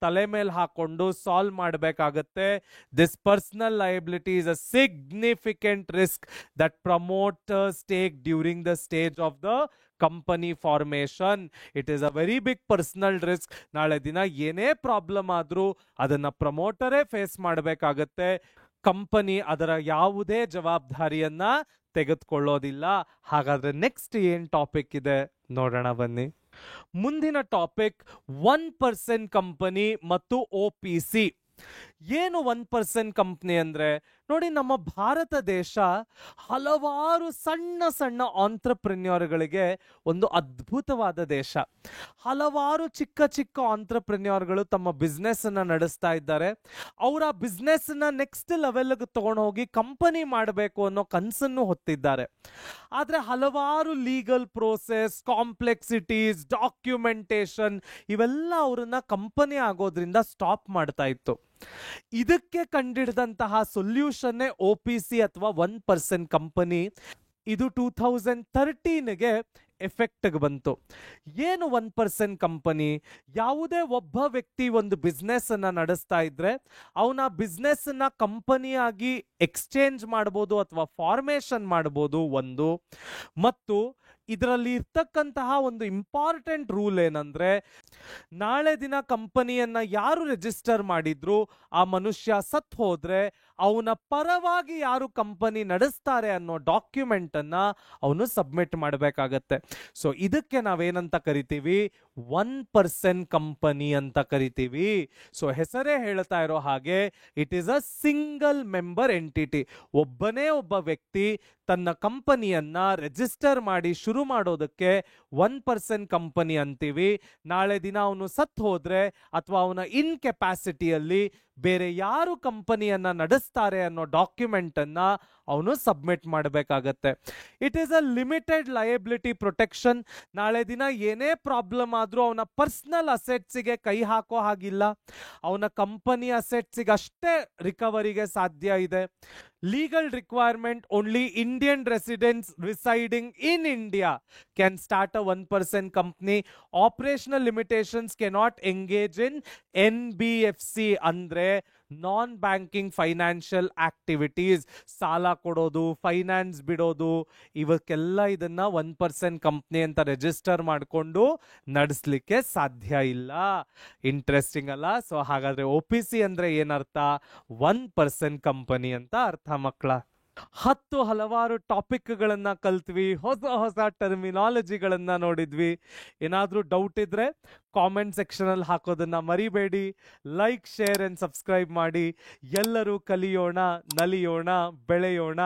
ತಲೆ ಮೇಲೆ ಹಾಕೊಂಡು ಸಾಲ್ವ್ ಮಾಡಬೇಕಾಗತ್ತೆ. This personal liability is a significant risk that promoters take during the stage of the company formation. It is a very big personal risk. ನಾಳೆ ದಿನ ಏನೇ ಪ್ರಾಬ್ಲಮ್ ಆದ್ರೂ ಅದನ್ನ ಪ್ರಮೋಟರೇ ಫೇಸ್ ಮಾಡಬೇಕಾಗತ್ತೆ. ಕಂಪನಿ ಅದರ ಯಾವುದೇ ಜವಾಬ್ದಾರಿಯನ್ನ ತೆಗೆದುಕೊಳ್ಳೋದಿಲ್ಲ. ಹಾಗಾದ್ರೆ ನೆಕ್ಸ್ಟ್ ಏನ್ ಟಾಪಿಕ್ ಇದೆ ನೋಡೋಣ ಬನ್ನಿ. ಮುಂದಿನ ಟಾಪಿಕ್ 1% ಕಂಪನಿ ಮತ್ತು OPC. ಏನು 1% ಕಂಪನಿ ಅಂದ್ರೆ ನೋಡಿ, ನಮ್ಮ ಭಾರತ ದೇಶ ಹಲವಾರು ಸಣ್ಣ ಸಣ್ಣ ಆಂಟ್ರಪ್ರೆನ್ಯೂರ್ಗಳಿಗೆ ಒಂದು ಅದ್ಭುತವಾದ ದೇಶ. ಹಲವಾರು ಚಿಕ್ಕ ಚಿಕ್ಕ ಆಂಟ್ರಪ್ರೆನ್ಯೂರ್ಗಳು ತಮ್ಮ ಬಿಸ್ನೆಸ್ ಅನ್ನ ನಡೆಸ್ತಾ ಇದ್ದಾರೆ. ಅವರ ಬಿಸ್ನೆಸ್ ಅನ್ನ ನೆಕ್ಸ್ಟ್ ಲೆವೆಲ್ಗೆ ತಗೊಂಡು ಹೋಗಿ ಕಂಪನಿ ಮಾಡಬೇಕು ಅನ್ನೋ ಕನಸನ್ನು ಹೊತ್ತಿದ್ದಾರೆ. ಆದ್ರೆ ಹಲವಾರು ಲೀಗಲ್ ಪ್ರೋಸೆಸ್, ಕಾಂಪ್ಲೆಕ್ಸಿಟೀಸ್, ಡಾಕ್ಯುಮೆಂಟೇಶನ್ ಇವೆಲ್ಲ ಅವರನ್ನ ಕಂಪನಿ ಆಗೋದ್ರಿಂದ ಸ್ಟಾಪ್ ಮಾಡ್ತಾ ಇತ್ತು. ಇದಕ್ಕೆ ಕಂಡಿಡಿದಂತಹ ಸೊಲ್ಯೂಷನ್ನೇ OPC ಅಥವಾ 1% ಕಂಪನಿ. ಇದು 2013ಗೆ ಎಫೆಕ್ಟ್ ಬಂತು. ಏನು 1% ಕಂಪನಿ? ಯಾವುದೇ ಒಬ್ಬ ವ್ಯಕ್ತಿ ಒಂದು ಬಿಸ್ನೆಸ್ ಅನ್ನ ನಡೆಸ್ತಾ ಇದ್ರೆ ಅವನ ಬಿಸ್ನೆಸ್ ಅನ್ನ ಕಂಪನಿಯಾಗಿ ಎಕ್ಸ್ಚೇಂಜ್ ಮಾಡಬಹುದು ಅಥವಾ ಫಾರ್ಮೇಶನ್ ಮಾಡಬಹುದು ಒಂದು. ಮತ್ತು ಇದರಲ್ಲಿ ಇರ್ತಕ್ಕಂತಹ ಒಂದು ಇಂಪಾರ್ಟೆಂಟ್ ರೂಲ್ ಏನಂದ್ರೆ, ನಾಳೆ ದಿನ ಕಂಪನಿಯನ್ನ ಯಾರು ರಿಜಿಸ್ಟರ್ ಮಾಡಿದ್ರು ಆ ಮನುಷ್ಯ ಸತ್ ಹೋದ್ರೆ ಅವನ ಪರವಾಗಿ ಯಾರು ಕಂಪನಿ ನಡೆಸ್ತಾರೆ ಅನ್ನೋ ಡಾಕ್ಯುಮೆಂಟ್ ಅನ್ನ ಅವನು ಸಬ್ಮಿಟ್ ಮಾಡಬೇಕಾಗತ್ತೆ. ಸೊ ಇದಕ್ಕೆ ನಾವೇನಂತ ಕರಿತೀವಿ, 1% ಕಂಪನಿ ಅಂತ ಕರಿತೀವಿ. ಸೊ ಹೆಸರೇ ಹೇಳ್ತಾ ಇರೋ ಹಾಗೆ it is a single member entity. ಒಬ್ಬನೇ ಒಬ್ಬ ವ್ಯಕ್ತಿ ತನ್ನ ಕಂಪನಿಯನ್ನ ರಿಜಿಸ್ಟರ್ ಮಾಡಿ ಶುರು ಮಾಡೋದಕ್ಕೆ 1% ಕಂಪನಿ ಅಂತೀವಿ. ನಾಳೆ ದಿನ ಅವನು ಸತ್ ಹೋದ್ರೆ ಅಥವಾ ಅವನ ಇನ್ಕೆಪಾಸಿಟಿಯಲ್ಲಿ ಬೇರೆ ಯಾರು ಕಂಪನಿಯನ್ನ ನಡೆಸ್ತಾರೆ ಅನ್ನೋ ಡಾಕ್ಯುಮೆಂಟ್ ಅನ್ನ ಅವನು ಸಬ್ಮಿಟ್ ಮಾಡಬೇಕಾಗತ್ತೆ. It is a limited liability protection. ನಾಳೆ ದಿನ ಏನೇ ಪ್ರಾಬ್ಲಮ್ ಆದ್ರೂ ಅವನ ಪರ್ಸನಲ್ ಅಸೆಟ್ಸಿಗೆ ಕೈ ಹಾಕೋ ಹಾಗಿಲ್ಲ, ಅವನ ಕಂಪನಿ ಅಸೆಟ್ಸಿಗೆ ಅಷ್ಟೇ ರಿಕವರಿಗೆ ಸಾಧ್ಯ ಇದೆ. Legal requirement, only Indian residents residing in India can start a 1% company. Operational limitations cannot engage in NBFC ಅಂದ್ರೆ ನಾನ್ ಬ್ಯಾಂಕಿಂಗ್ ಫೈನಾನ್ಷಿಯಲ್ ಆಕ್ಟಿವಿಟೀಸ್. ಸಾಲ ಕೊಡೋದು, ಫೈನಾನ್ಸ್ ಬಿಡೋದು, ಇವಕ್ಕೆಲ್ಲ ಇದನ್ನ 1% ಕಂಪ್ನಿ ಅಂತ ರಿಜಿಸ್ಟರ್ ಮಾಡಿಕೊಂಡು ನಡೆಸಲಿಕ್ಕೆ ಸಾಧ್ಯ ಇಲ್ಲ. ಇಂಟ್ರೆಸ್ಟಿಂಗ್ ಅಲ್ಲ? ಸೊ ಹಾಗಾದ್ರೆ OPC ಅಂದ್ರೆ ಏನರ್ಥ? 1% ಕಂಪನಿ ಅಂತ ಅರ್ಥ ಮಕ್ಕಳ. ಹಲವಾರು ಟಾಪಿಕ್ಗಳನ್ನ ಕಲ್ತ್ವಿ, ಹೊಸ ಹೊಸ ಟರ್ಮಿನಾಲಜಿಗಳನ್ನ ನೋಡಿದ್ವಿ. ಏನಾದ್ರೂ ಡೌಟ್ ಇದ್ರೆ ಕಾಮೆಂಟ್ ಸೆಕ್ಷನ್ ಅಲ್ಲಿ ಹಾಕೋದನ್ನ ಮರಿಬೇಡಿ. ಲೈಕ್, ಶೇರ್ ಅಂಡ್ ಸಬ್ಸ್ಕ್ರೈಬ್ ಮಾಡಿ. ಎಲ್ಲರೂ ಕಲಿಯೋಣ, ನಲಿಯೋಣ, ಬೆಳೆಯೋಣ,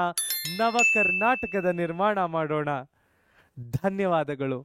ನವ ಕರ್ನಾಟಕದ ನಿರ್ಮಾಣ ಮಾಡೋಣ. ಧನ್ಯವಾದಗಳು.